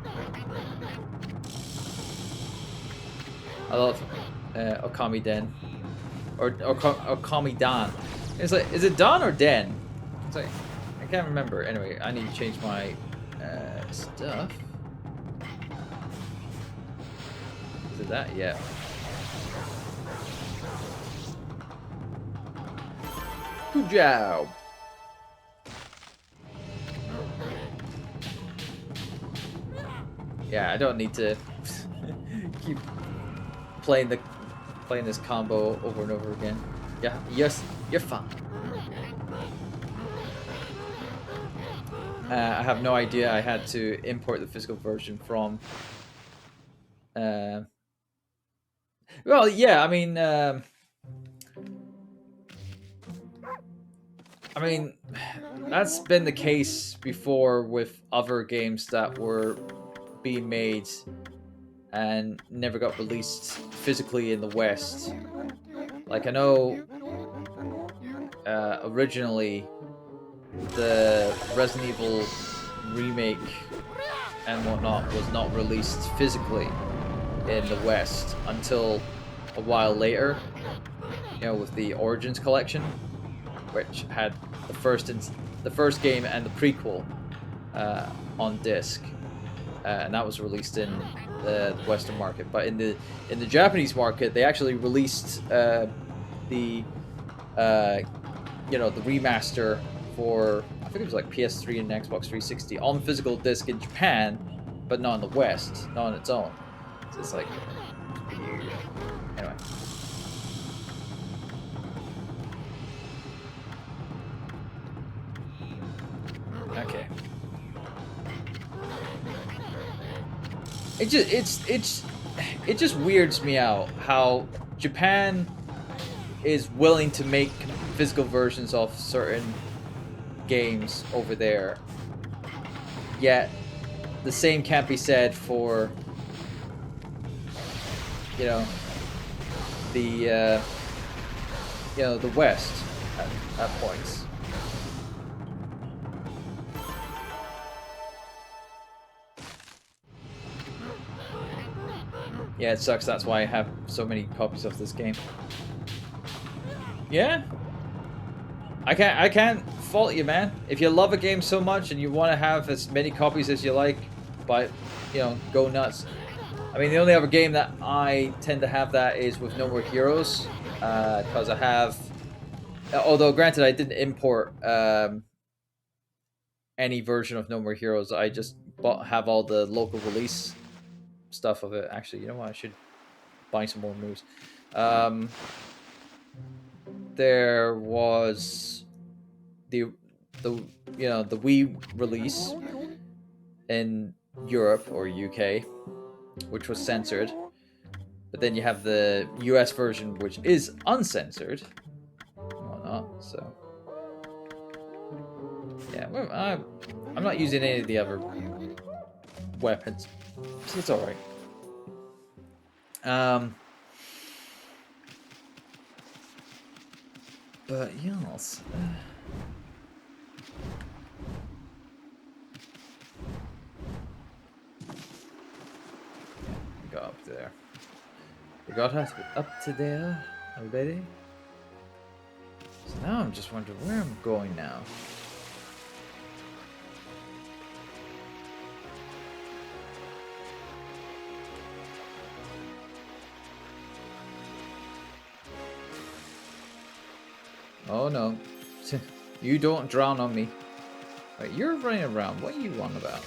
I love Okami Den. Or Okami Dan. It's like, is it Dan or Den? It's like, I can't remember. Anyway, I need to change my stuff. Is it that? Yeah. Good job. Yeah, I don't need to keep playing this combo over and over again. Yeah, yes, you're fine. I have no idea I had to import the physical version from. Well, yeah, I mean, that's been the case before with other games that were being made and never got released physically in the West. Like, I know originally the Resident Evil remake and whatnot was not released physically in the West until a while later, you know, with the Origins collection, which had the first game and the prequel on disc, and that was released in the Western market. But in the Japanese market, they actually released the remaster for, I think it was like PS3 and Xbox 360 on physical disc in Japan, but not in the West, not on its own. So it's like, anyway. Okay. It just weirds me out how Japan is willing to make physical versions of certain games over there, yet the same can't be said for, you know, the West at points. Yeah, it sucks. That's why I have so many copies of this game. Yeah, I can't fault you, man. If you love a game so much and you want to have as many copies as you like, but go nuts. I mean, the only other game that I tend to have that is with No More Heroes, because I have. Although, granted, I didn't import any version of No More Heroes. I just have all the local release stuff of it. Actually, you know what? I should buy some more moves. There was the Wii release in Europe or UK, which was censored. But then you have the US version, which is uncensored. Whatnot. So yeah, I'm not using any of the other weapons. So it's alright. But yes. We got up there. We got up to there already. So now I'm just wondering where I'm going now. Oh no. You don't drown on me. Wait, you're running around. What are you on about?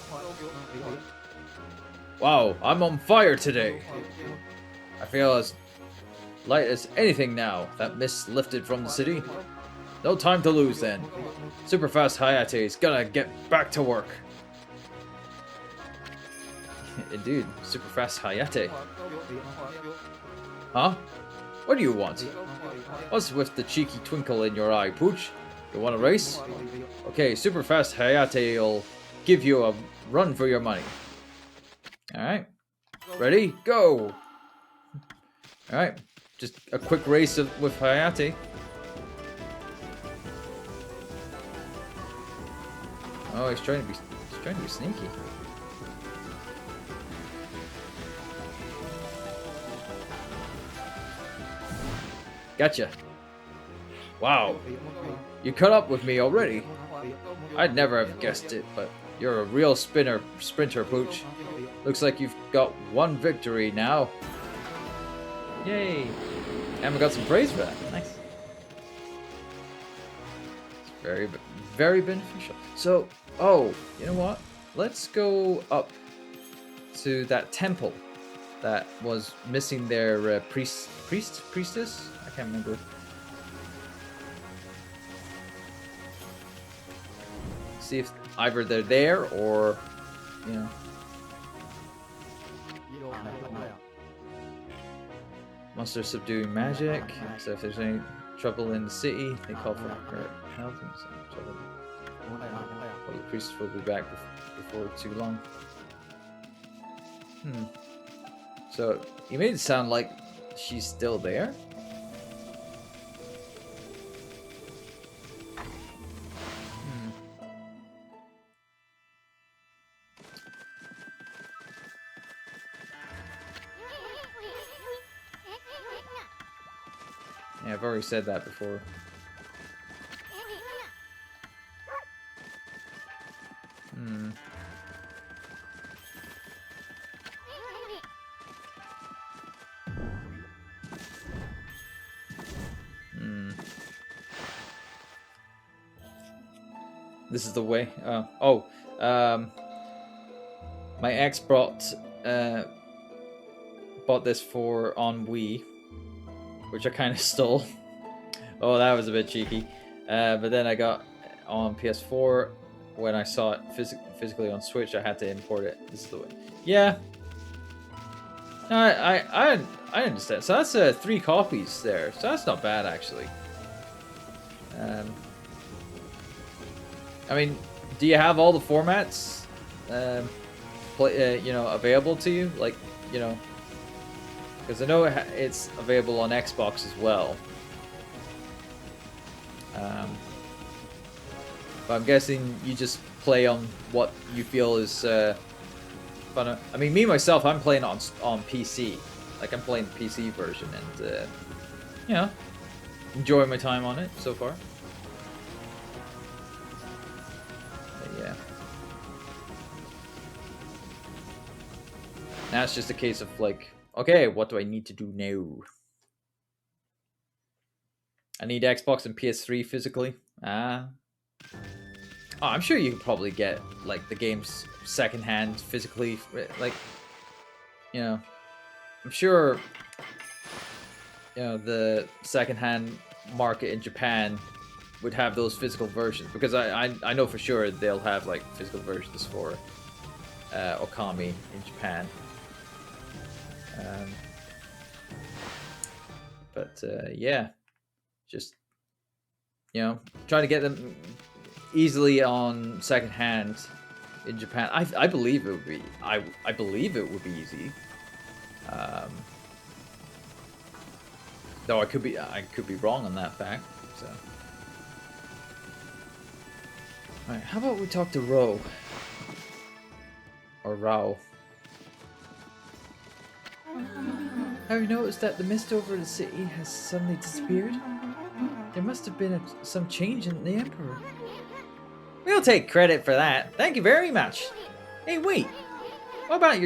Wow, I'm on fire today. I feel as light as anything now. That mist lifted from the city. No time to lose then. Super fast Hayate's gonna get back to work. Indeed, super fast Hayate. Huh? What do you want? What's with the cheeky twinkle in your eye, Pooch? You want a race? Okay, super fast Hayate will give you a run for your money. Alright. Ready? Go! Alright. just a quick race with Hayate. Oh, he's trying to be sneaky. Gotcha. Wow. You caught up with me already. I'd never have guessed it, but you're a real sprinter, Pooch. Looks like you've got one victory now. Yay. And we got some praise for that. Nice. It's very, very beneficial. So, oh, you know what? Let's go up to that temple that was missing their priestess? I can't remember. See if either they're there or, you know. Monsters subduing magic. So if there's any trouble in the city, they call for help. Well, the priest will be back before too long. So you made it sound like she's still there. Yeah, I've already said that before. This is the way. My ex bought this for on Wii, which I kind of stole. Oh, that was a bit cheeky. But then I got on PS4 when I saw it physically on Switch. I had to import it. This is the way. Yeah. No, I understand. So that's 3 copies there. So that's not bad actually. I mean, do you have all the formats, available to you? Like, you know, because I know it's available on Xbox as well. But I'm guessing you just play on what you feel is fun. I mean, me myself, I'm playing on PC. Like, I'm playing the PC version, and you know, enjoying my time on it so far. Yeah. Now it's just a case of like, okay, what do I need to do now? I need Xbox and PS3 physically. Oh, I'm sure you could probably get like the games secondhand physically. Like, you know, I'm sure, you know, the secondhand market in Japan would have those physical versions, because I know for sure they'll have like physical versions for Okami in Japan. Yeah, just, you know, try to get them easily on secondhand in Japan. I believe it would be. I believe it would be easy. Though I could be wrong on that fact. So. All right, how about we talk to Ro or Rao? Have you noticed that the mist over the city has suddenly disappeared? There must have been some change in the Emperor. We'll take credit for that. Thank you very much. Hey, wait. What about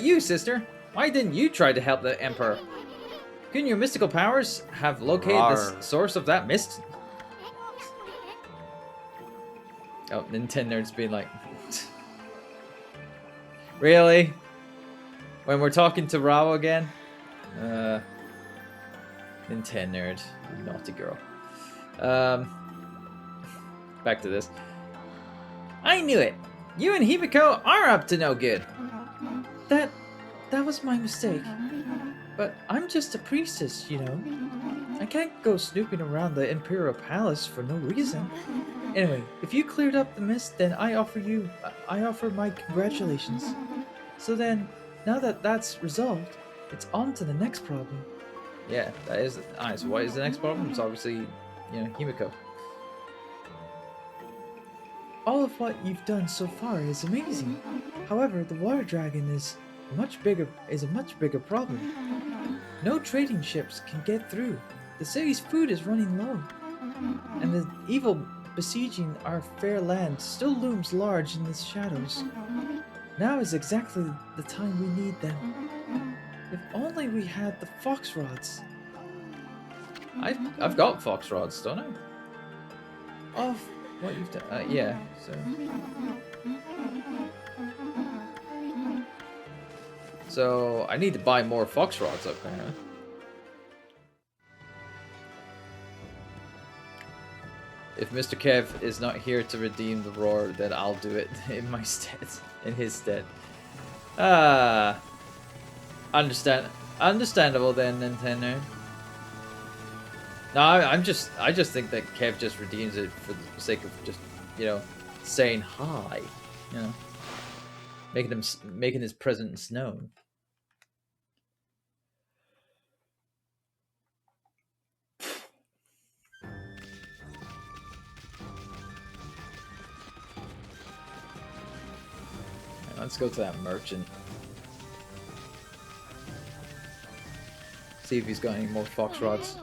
you, sister? Why didn't you try to help the Emperor? Couldn't your mystical powers have located the source of that mist? Oh, Nintendo's being like, really? When we're talking to Rao again? Nintendo, naughty girl. Back to this. I knew it! You and Hibiko are up to no good! That was my mistake. But I'm just a priestess, you know. I can't go snooping around the Imperial Palace for no reason. Anyway, if you cleared up the mist, then I offer my congratulations. So then, now that that's resolved, it's on to the next problem. Yeah, that is. Alright, so what is the next problem? It's obviously, you know, Himiko. All of what you've done so far is amazing. However, the water dragon is a much bigger problem. No trading ships can get through. The city's food is running low, and the evil besieging our fair land still looms large in the shadows. Now is exactly the time we need them. If only we had the fox rods. I've got fox rods, don't I? Of what you've done. Yeah. So. So I need to buy more fox rods apparently. If Mr. Kev is not here to redeem the roar, then I'll do it in my stead, in his stead. Ah, understandable then, Nintendo. No, I just think that Kev just redeems it for the sake of just, you know, saying hi, you know, making his presence known. Let's go to that merchant. See if he's got any more fox rods.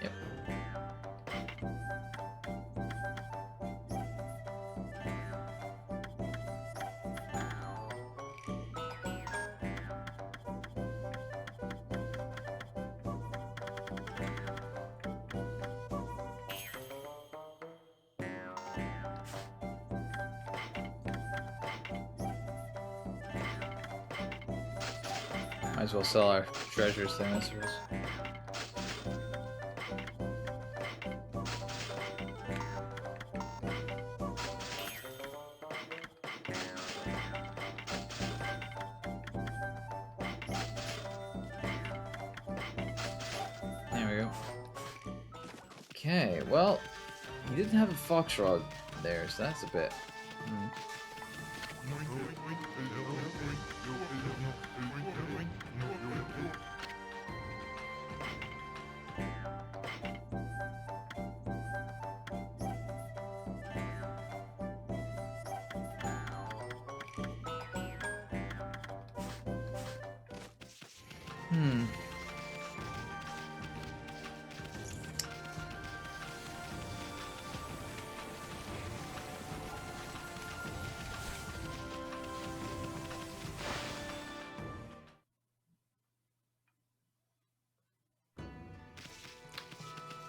Yep. Might as well sell our treasures then, I suppose. There we go. Okay, well, he didn't have a fox rod there, so that's a bit...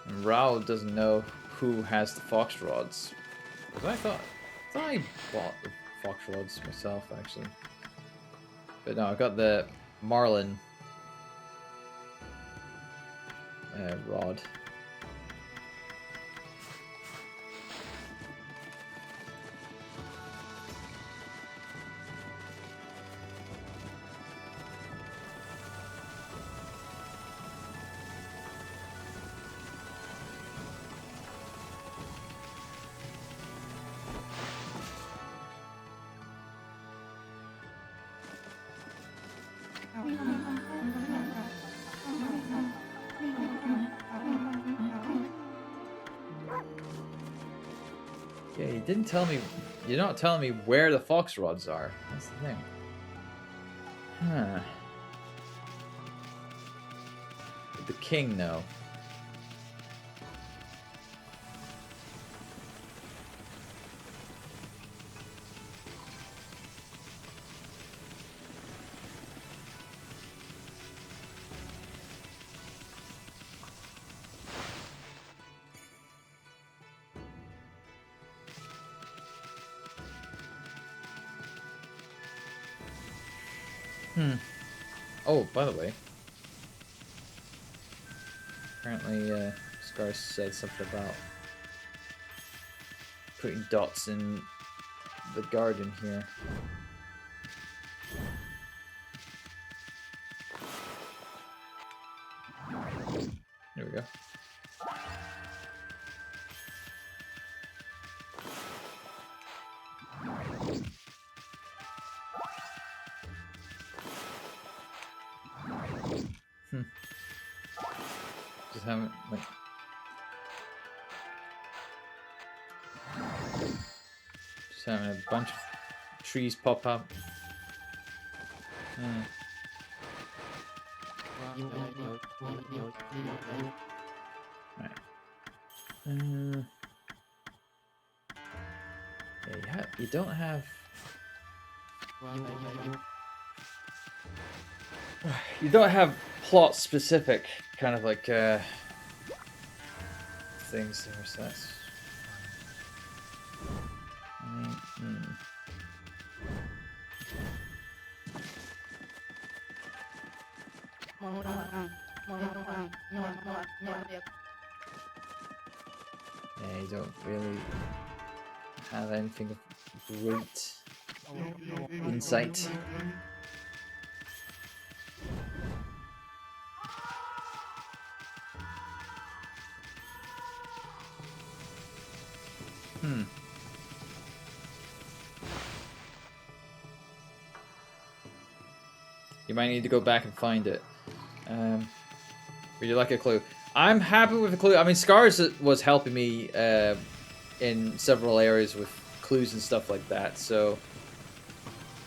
And Rao doesn't know who has the fox rods. Because I thought I bought the fox rods myself, actually. But no, I got the Marlin rod. Yeah, you didn't tell me. You're not telling me where the fox rods are. That's the thing. Huh. Did the king know? Oh, by the way, apparently Scar said something about putting dots in the garden here. There we go. Just haven't like. Just having a bunch of trees pop up. Right. Yeah, you don't have. You don't have plot specific kind of like things there, so that's. Yeah, you don't really have anything of great insight. You might need to go back and find it. Would you like a clue? I'm happy with the clue. I mean, Scars was helping me in several areas with clues and stuff like that. So,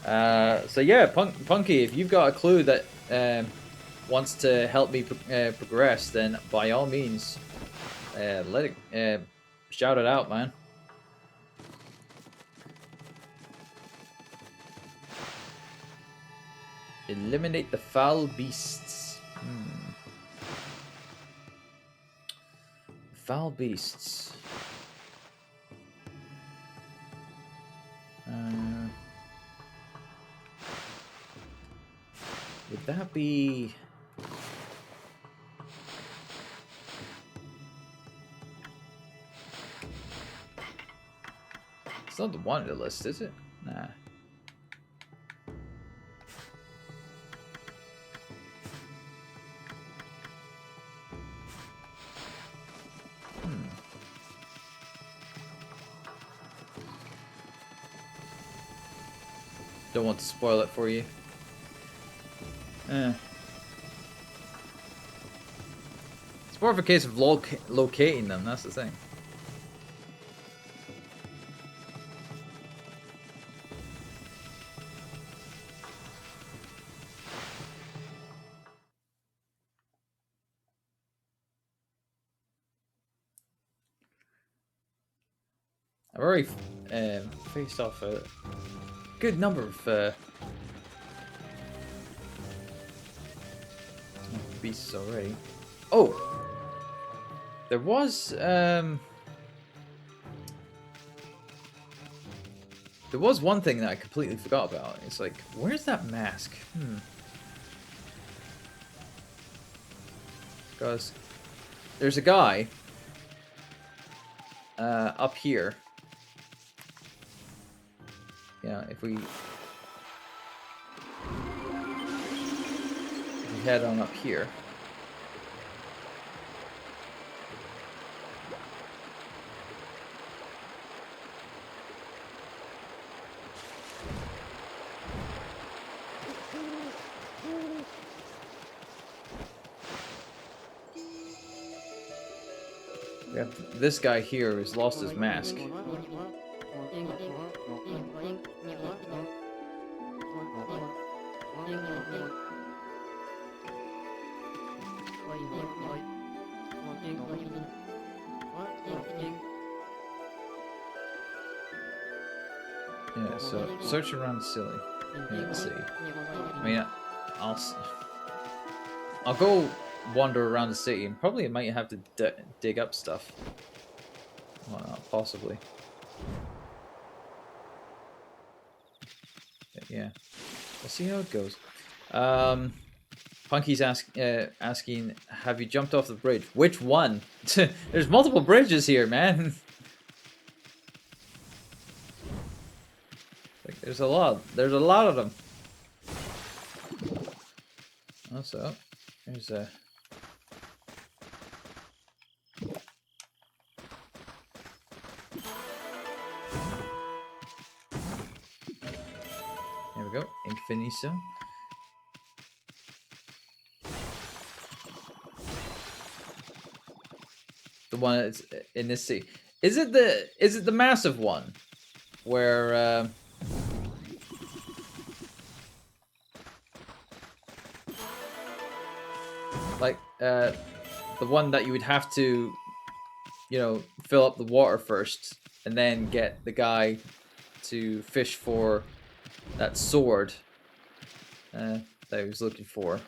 so yeah, Punky, if you've got a clue that wants to help me progress, then by all means, let it shout it out, man. Eliminate the foul beasts. Foul beasts. Would that be? It's not the one on the list, is it? Nah. Don't want to spoil it for you. It's more of a case of locating them, that's the thing. I've already faced off a good number of beasts already. Oh! There was one thing that I completely forgot about. It's like, where's that mask? Because there's a guy up here. Yeah, if we head on up here. We have this guy here who's lost his mask. Yeah, so search around the city. Yeah, let's see. I mean, I'll go wander around the city, and probably I might have to dig up stuff. Well, not possibly. But yeah, we'll see how it goes. Punky's asking, have you jumped off the bridge? Which one? There's multiple bridges here, man. Like, there's a lot of them. Also, there's a. There we go, Infiniso. The one that's in this sea. Is it the massive one? Where like the one that you would have to, you know, fill up the water first and then get the guy to fish for that sword that he was looking for.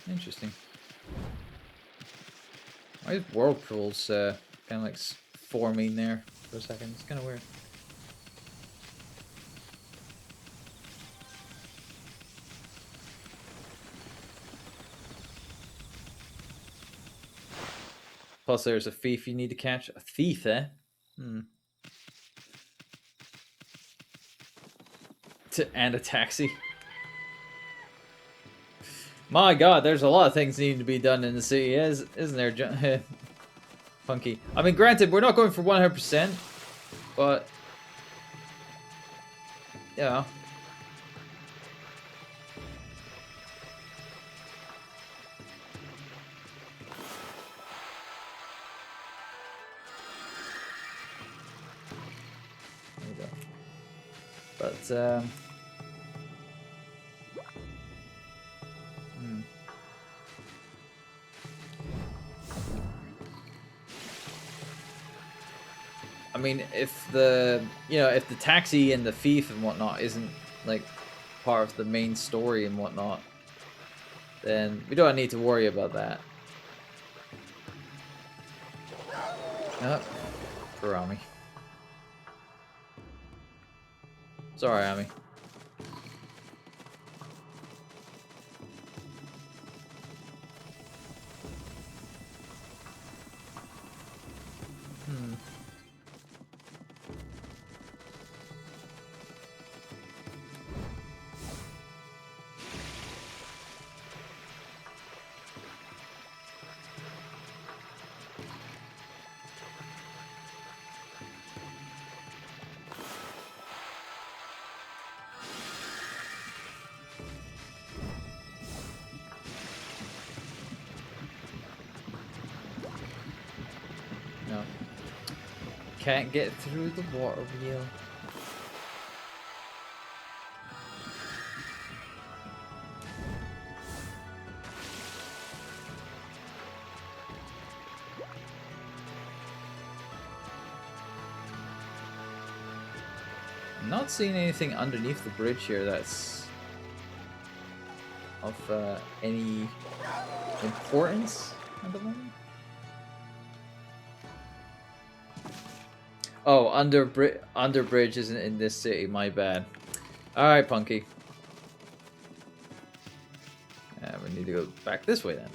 Interesting. Why is whirlpools kind of like forming there for a second? It's kind of weird. Plus, there's a thief you need to catch. A thief, eh? And a taxi. My God, there's a lot of things needing to be done in the city, isn't there, Funky? I mean, granted, we're not going for 100%, but yeah. There we go. But I mean, if the taxi and the thief and whatnot isn't like part of the main story and whatnot, then we don't need to worry about that. Oh, poor Ami. Sorry, Ami. No. Can't get through the water wheel. I'm not seeing anything underneath the bridge here that's of any importance at the moment. Oh, under bridge isn't in this city. My bad. All right, Punky. We need to go back this way then.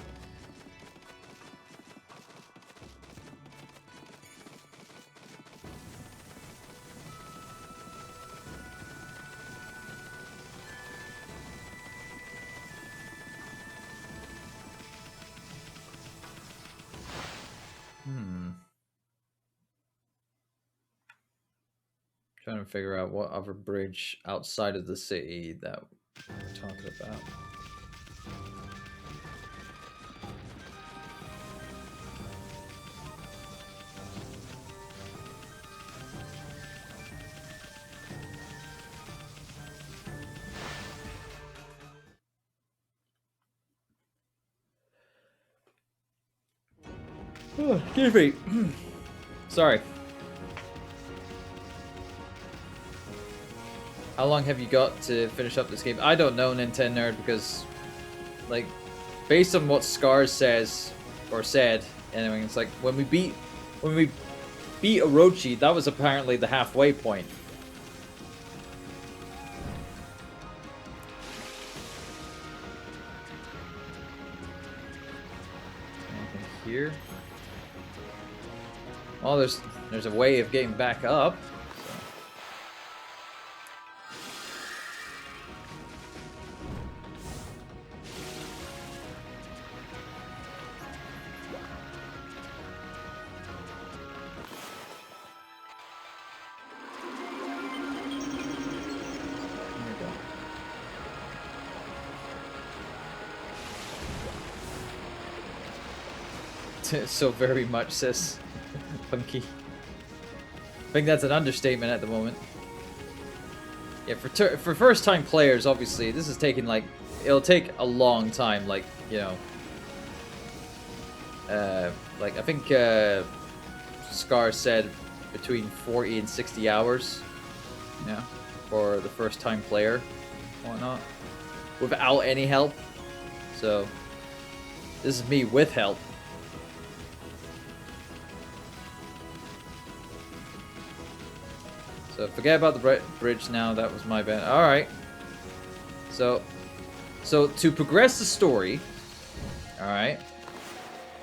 Trying to figure out what other bridge outside of the city that we're talking about. Oh, excuse me. Sorry. How long have you got to finish up this game? I don't know, Nintendo Nerd, because, like, based on what Scars says, or said, anyway, it's like, when we beat Orochi, that was apparently the halfway point. Anything here? Well, there's a way of getting back up. So very much, sis. Punky. I think that's an understatement at the moment. Yeah, for first-time players, obviously, this is taking, like... It'll take a long time, like, you know... like, I think, Scar said between 40 and 60 hours. Yeah. For the first-time player. Whatnot. Without any help. So... This is me with help. So forget about the bridge now. That was my bad. All right. So to progress the story, all right,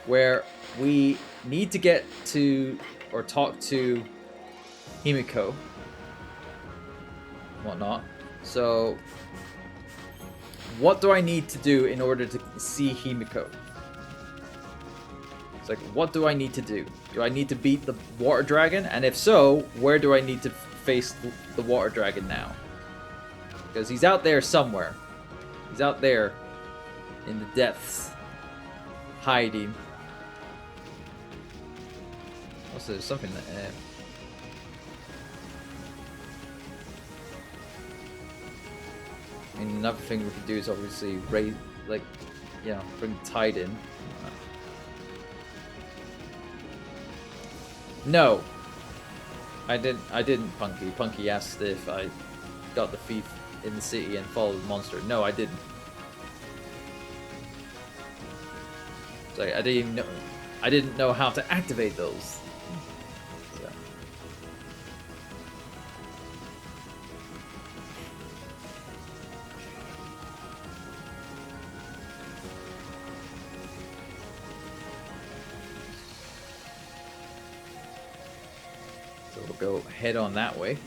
where we need to get to or talk to Himiko, whatnot. So what do I need to do in order to see Himiko? It's like, what do I need to do? Do I need to beat the water dragon? And if so, where do I need to face the water dragon now? Because he's out there somewhere. He's out there in the depths, hiding. Also, there's something that... I mean, another thing we could do is obviously raise, like, you know, bring the tide in. No, I didn't, Punky. Punky asked if I got the thief in the city and followed the monster. No, I didn't. It's like I didn't know how to activate those. So. Go head on that way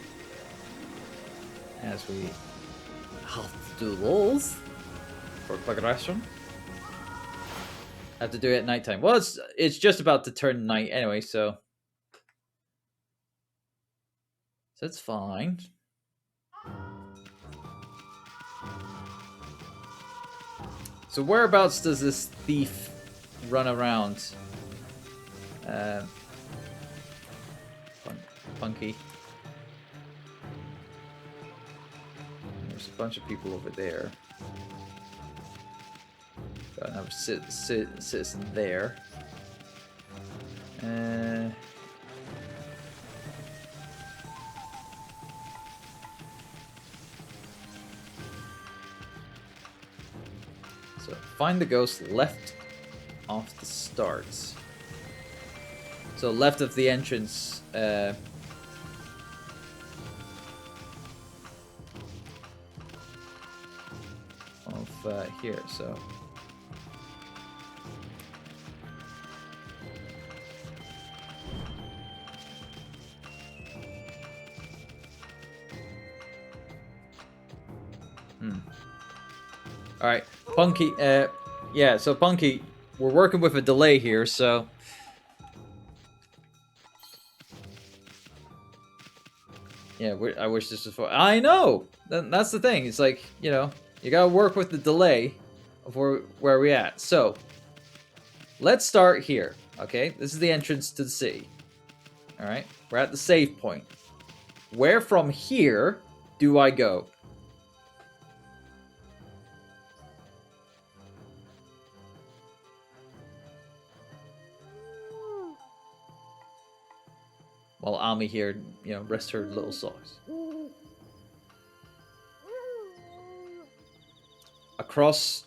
as we have to do the rolls for progression. Have to do it at nighttime. Well, it's just about to turn night anyway, so it's fine. So whereabouts does this thief run around? Punky. There's a bunch of people over there. Got another citizen there. So find the ghost left off the start. So left of the entrance. Here, so all right, Punky. Yeah, so Punky, we're working with a delay here, so yeah, I wish this was for. I know that's the thing. It's like, you know. You gotta work with the delay of where we're at. So, let's start here, okay? This is the entrance to the city. Alright? We're at the save point. Where from here do I go? While Ami here, you know, rests her little socks. Across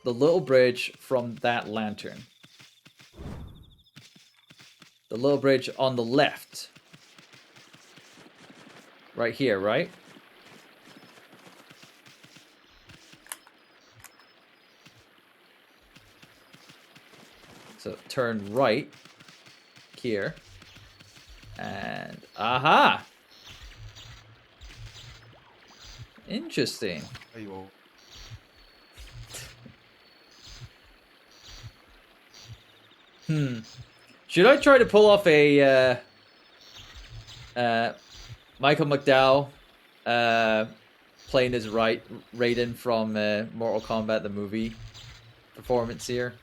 the little bridge from that lantern. The little bridge on the left. Right here, right? So turn right here. And aha! Interesting. There you are. Should I try to pull off a Michael McDowell playing as Raiden from Mortal Kombat the movie performance here?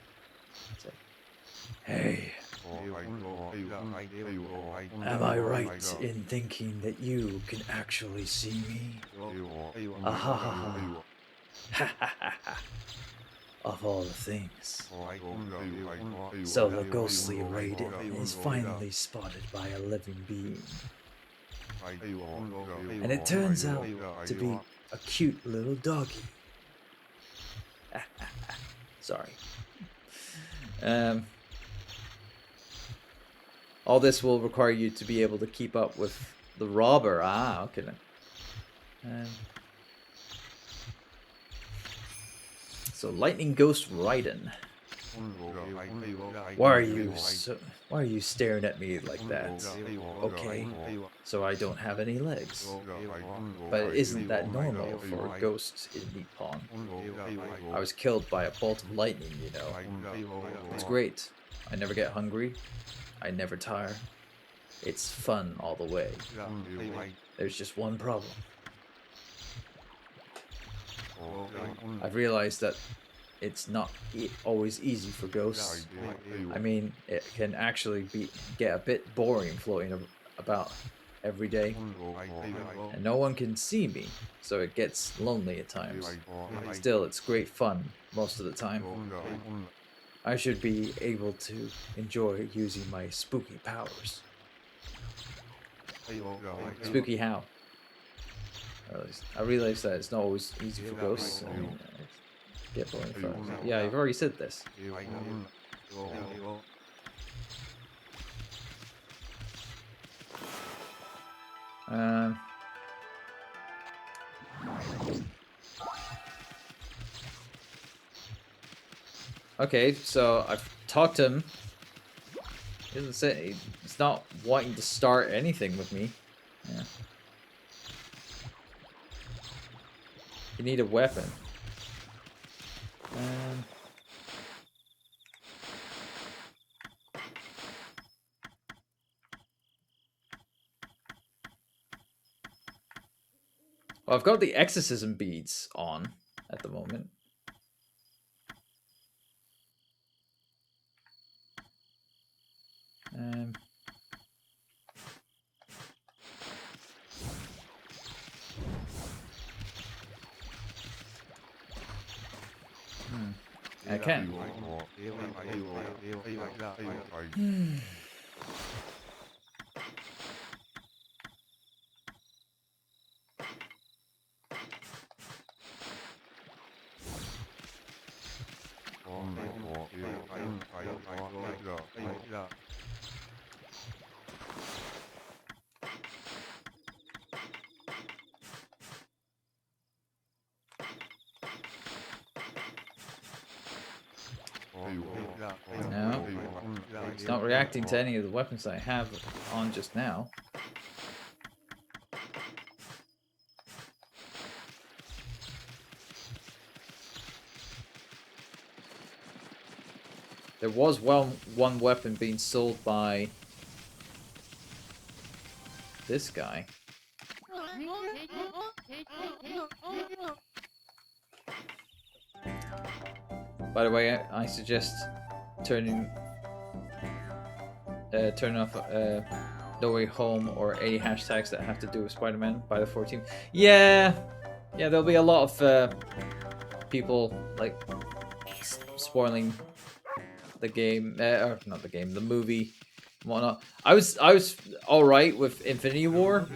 Hey, am I right in thinking that you can actually see me? Ahaha. Of all the things. So the ghostly Raiden is finally spotted by a living being. And it turns out to be a cute little doggy. Sorry. All this will require you to be able to keep up with the robber. Ah, okay then. So Lightning Ghost Raiden. Why are you staring at me like that? Okay, so I don't have any legs. But isn't that normal for ghosts in Nippon? I was killed by a bolt of lightning, you know. It's great. I never get hungry. I never tire. It's fun all the way. There's just one problem. I've realized that it's not always easy for ghosts. I mean, it can actually get a bit boring floating about every day. And no one can see me, so it gets lonely at times. Still, it's great fun most of the time. I should be able to enjoy using my spooky powers. Spooky how? I realize that it's not always easy for ghosts. I mean, get boring for yeah, you've already said this. Okay, so I've talked to him. He doesn't say he's not wanting to start anything with me. Yeah. You need a weapon. Well, I've got the exorcism beads on at the moment. I can. No, it's not reacting to any of the weapons I have on just now. There was one weapon being sold by this guy. By the way, I suggest turning off No Way Home or any hashtags that have to do with Spider-Man by the 14th. Yeah, there'll be a lot of people like spoiling the game, or not the game, the movie, and whatnot. I was all right with Infinity War,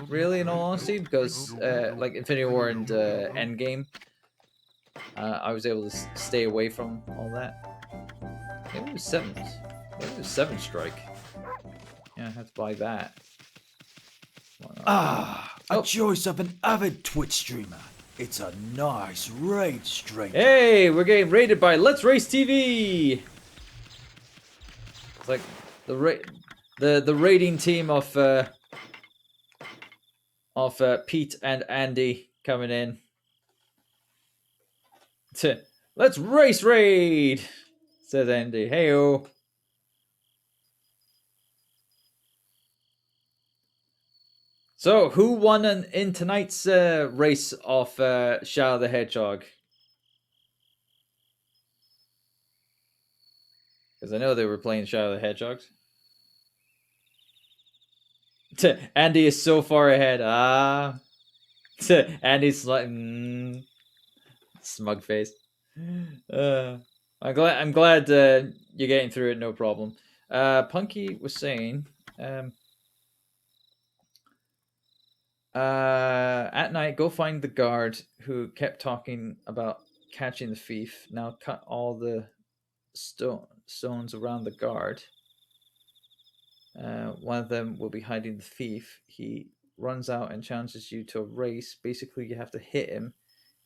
really, in all honesty, because like Infinity War and Endgame, I was able to stay away from all that. Maybe it was Seventh Strike. Yeah, I had to buy that. A choice of an avid Twitch streamer. It's a nice raid, stranger. Hey, we're getting raided by Let's Race TV. It's like the raiding team of Pete and Andy coming in. Let's raid, says Andy. Heyo. So, who won in tonight's race of Shadow the Hedgehog? Because I know they were playing Shadow of the Hedgehogs. Andy is so far ahead. Andy's like smug face. I'm glad you're getting through it, no problem. Punky was saying, at night, go find the guard who kept talking about catching the thief. Now cut all the stones around the guard. One of them will be hiding the thief. He runs out and challenges you to a race. Basically, you have to hit him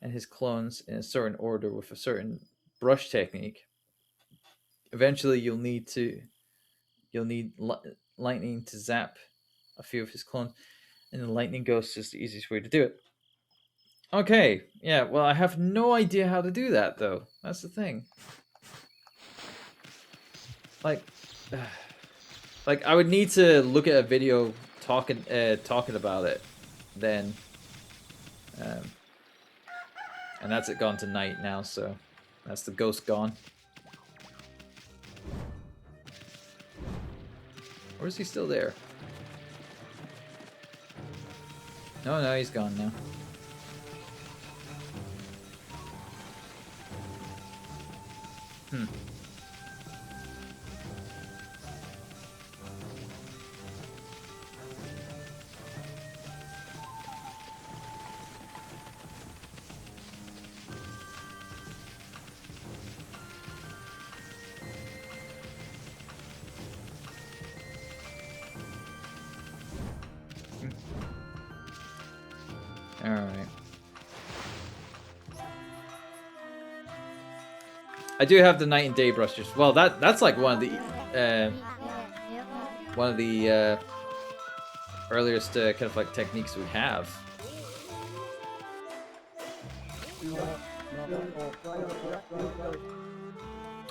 and his clones in a certain order with a certain brush technique. Eventually, you'll need lightning to zap a few of his clones, and the lightning ghost is the easiest way to do it. Okay, yeah, well, I have no idea how to do that, though. That's the thing. Like, I would need to look at a video talking about it, then, and that's it gone to night now, so that's the ghost gone. Or is he still there? No, he's gone now. Alright. I do have the night and day brushes. Well, that's like one of the earliest kind of like techniques we have.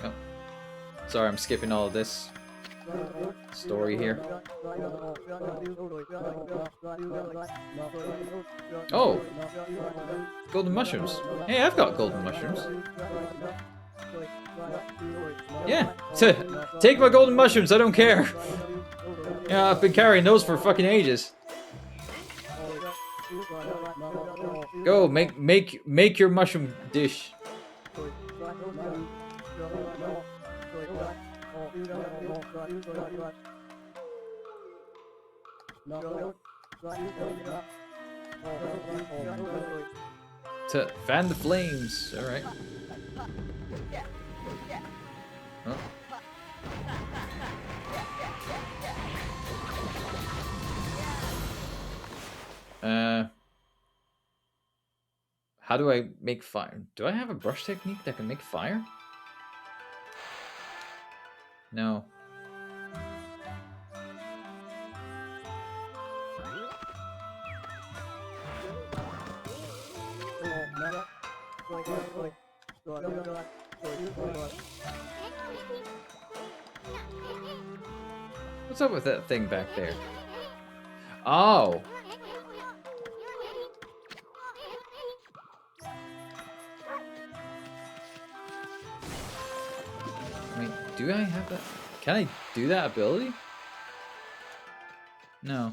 Oh, sorry, I'm skipping all of this story here. Oh, golden mushrooms. Hey, I've got golden mushrooms. Yeah, take my golden mushrooms. I don't care. Yeah, I've been carrying those for fucking ages. Go make your mushroom dish. To fan the flames. All right. Huh? How do I make fire? Do I have a brush technique that can make fire? No. What's up with that thing back there? Oh. I mean, do I have that? Can I do that ability? No.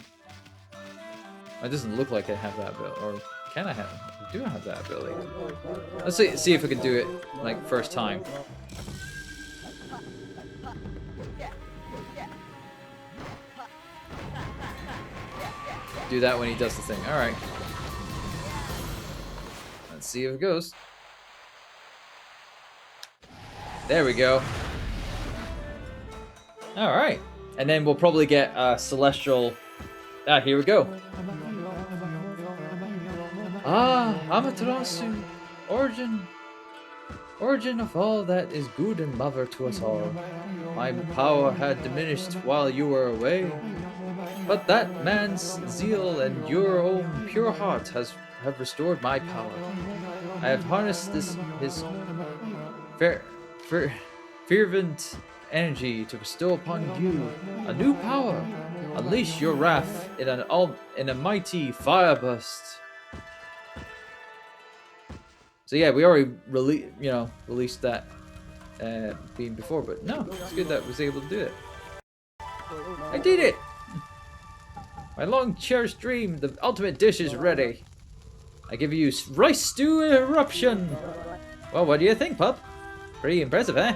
It doesn't look like I have that ability. Or can I have? Do I have that ability? Let's see if I can do it like first time. Do that when he does the thing. All right. Let's see if it goes. There we go. All right. And then we'll probably get celestial. Ah, here we go. Ah, Amaterasu, origin of all that is good and mother to us all. My power had diminished while you were away, but that man's zeal and your own pure heart have restored my power. I have harnessed his fervent energy to bestow upon you a new power. Unleash your wrath in a mighty fireburst. So yeah, we already released that been before, but no, it's good that I was able to do it. I did it! My long cherished dream, the ultimate dish is ready. I give you rice stew eruption. Well, what do you think, pup? Pretty impressive, eh?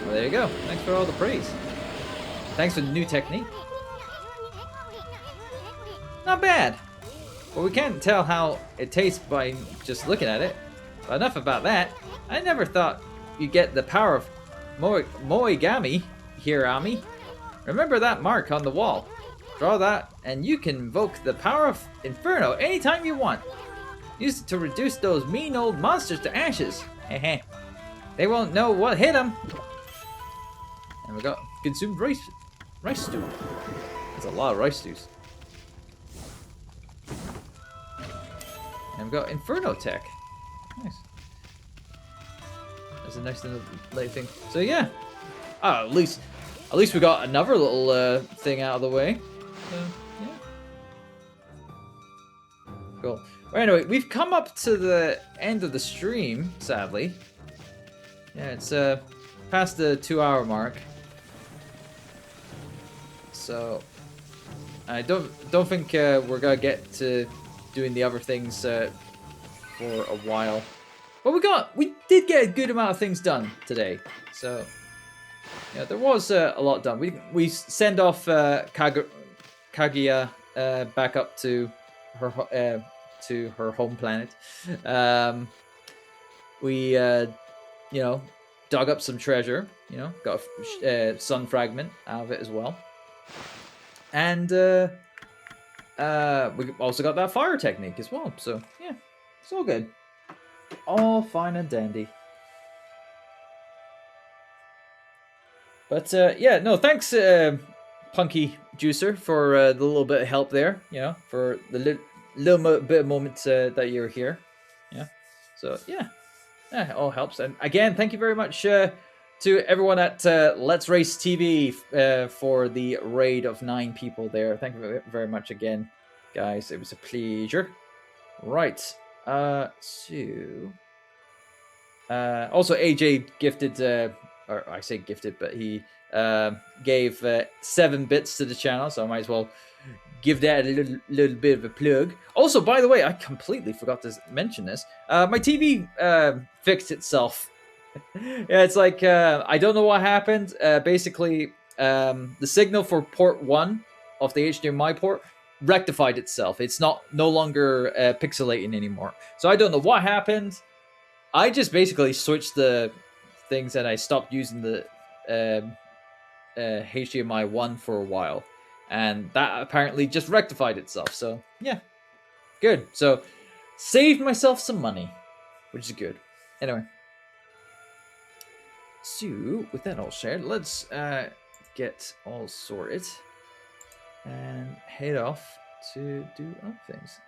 Well, there you go. Thanks for all the praise. Thanks for the new technique. Not bad. Well, we can't tell how it tastes by just looking at it. But enough about that. I never thought you'd get the power of Moigami here, Ami. Remember that mark on the wall. Draw that, and you can invoke the power of Inferno anytime you want. Use it to reduce those mean old monsters to ashes. Heh. They won't know what hit them. And we got consumed rice stew. That's a lot of rice stews. And we've got Inferno tech. Nice. That's a nice little thing. So yeah. At least we got another little thing out of the way. Yeah. Cool. Well, anyway, we've come up to the end of the stream, sadly. Yeah, it's past the 2-hour mark. So I don't think we're gonna get to doing the other things for a while. But we did get a good amount of things done today. So yeah, there was a lot done. We send off Kaguya back up to her home planet. We you know, dug up some treasure. You know, got a sun fragment out of it as well. And we also got that fire technique as well. So yeah, it's all good. All fine and dandy. But yeah, no, thanks, Punky Juicer, for the little bit of help there. You know, for the little bit of moment that you're here. Yeah. So yeah, it all helps. And again, thank you very much to everyone at Let's Race TV for the raid of 9 people there. Thank you very much again, guys. It was a pleasure. Right. So also AJ gifted, or I say gifted, but he gave 7 bits to the channel, so I might as well give that a little bit of a plug. Also, by the way, I completely forgot to mention this. My TV fixed itself. Yeah, it's like I don't know what happened. Basically, the signal for port 1 of the HDMI port rectified itself. It's no longer pixelating anymore. So I don't know what happened. I just basically switched the things and I stopped using the HDMI 1 for a while. And that apparently just rectified itself. So yeah, good. So saved myself some money, which is good. Anyway. So, with that all shared, let's get all sorted and head off to do other things.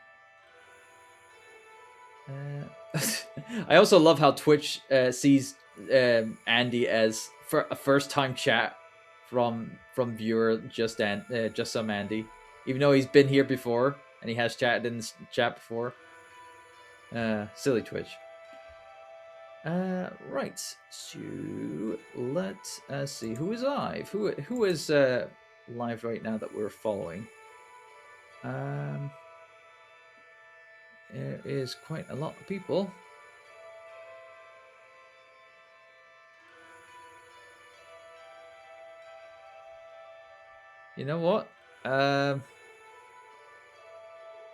I also love how Twitch sees Andy as a first-time chat from viewer just some Andy, even though he's been here before and he has chatted in the chat before. Silly Twitch. Right, so let's see who is live. Who is live right now that we're following? There is quite a lot of people. You know what? Yeah,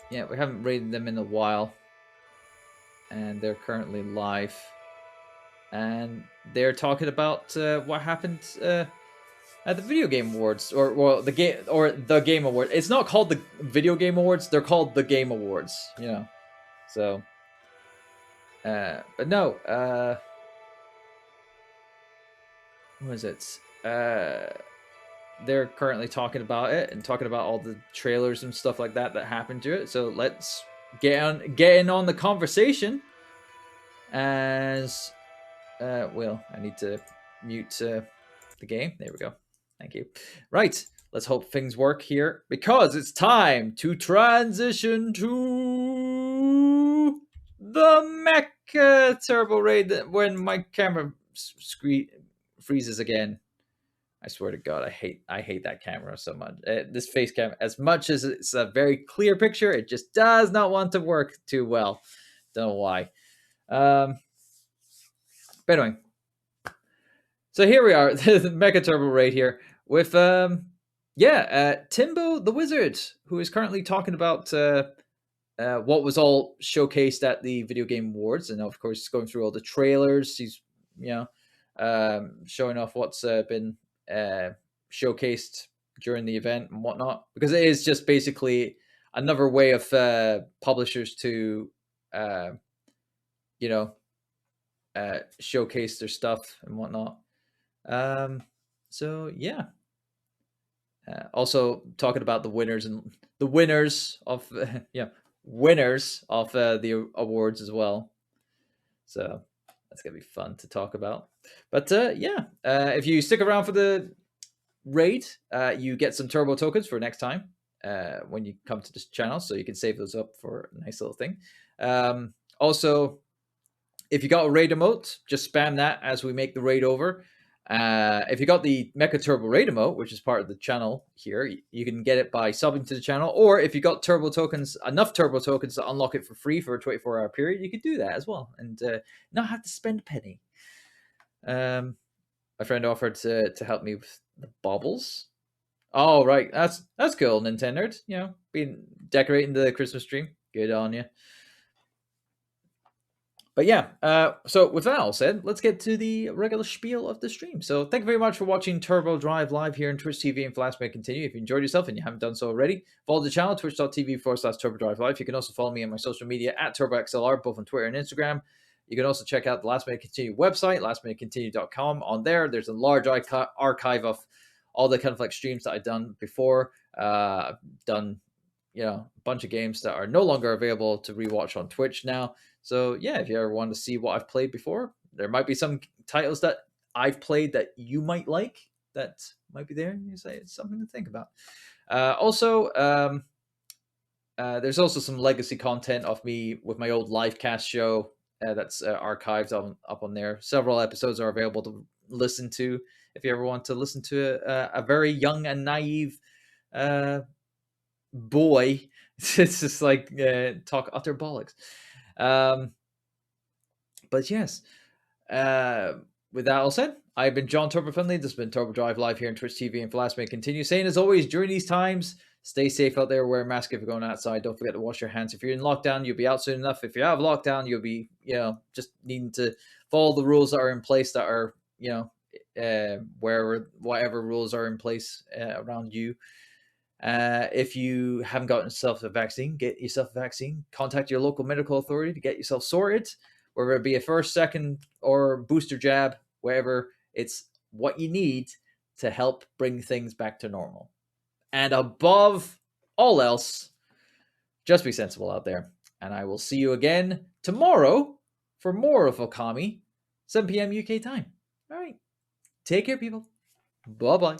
we haven't raided them in a while, and they're currently live. And they're talking about what happened at the Video Game Awards, or the Game Awards. It's not called the Video Game Awards; they're called the Game Awards. You know, so. But no. What is it? They're currently talking about it and talking about all the trailers and stuff like that happened to it. So let's get in on the conversation. As well, I need to mute the game. There we go. Thank you. Right. Let's hope things work here, because it's time to transition to the Mecha Turbo Raid when my camera freezes again. I swear to God, I hate that camera so much. This face cam, as much as it's a very clear picture, it just does not want to work too well. Don't know why. But anyway, so here we are, the Mecha Turbo Raid here with Timbo the Wizard, who is currently talking about what was all showcased at the Video Game Awards, and of course, going through all the trailers. He's showing off what's been showcased during the event and whatnot, because it is just basically another way of publishers to showcase their stuff and whatnot. So yeah. Also talking about the winners of winners of the awards as well. So that's gonna be fun to talk about. But if you stick around for the raid, you get some turbo tokens for next time when you come to this channel, so you can save those up for a nice little thing. Also, if you got a raid emote, just spam that as we make the raid over. If you got the Mecha Turbo Raid emote, which is part of the channel here, you can get it by subbing to the channel. Or if you got turbo tokens, enough turbo tokens to unlock it for free for a 24-hour period, you could do that as well and not have to spend a penny. My friend offered to help me with the baubles. Oh, right. That's cool, Nintendo. Being decorating the Christmas tree. Good on you. But yeah, so with that all said, let's get to the regular spiel of the stream. So thank you very much for watching Turbo Drive live here on Twitch TV and Flash May Continue. If you enjoyed yourself and you haven't done so already, follow the channel, twitch.tv/Turbo Drive Live. You can also follow me on my social media at TurboXLR, both on Twitter and Instagram. You can also check out the Last Minute Continue website, lastminutecontinue.com. On there's a large archive of all the kind of like streams that I've done before. I've done a bunch of games that are no longer available to rewatch on Twitch now. So yeah, if you ever want to see what I've played before, there might be some titles that I've played that you might like that might be there. You say it's something to think about. There's also some legacy content of me with my old live cast show that's archived up on there. Several episodes are available to listen to if you ever want to listen to a very young and naive boy. It's just like talk utter bollocks. But yes, with that all said, I've been John Turbo Finley. This has been Turbo Drive live here on Twitch TV and Flash May Continue. Saying as always, during these times, stay safe out there. Wear a mask if you're going outside. Don't forget to wash your hands. If you're in lockdown, you'll be out soon enough. If you're out of lockdown, you'll be just needing to follow the rules that are in place that are whatever rules are in place around you. If you haven't gotten yourself a vaccine, get yourself a vaccine. Contact your local medical authority to get yourself sorted, whether it be a first, second, or booster jab, wherever. It's what you need to help bring things back to normal. And above all else, just be sensible out there. And I will see you again tomorrow for more of Okami, 7 p.m. UK time. All right. Take care, people. Bye-bye.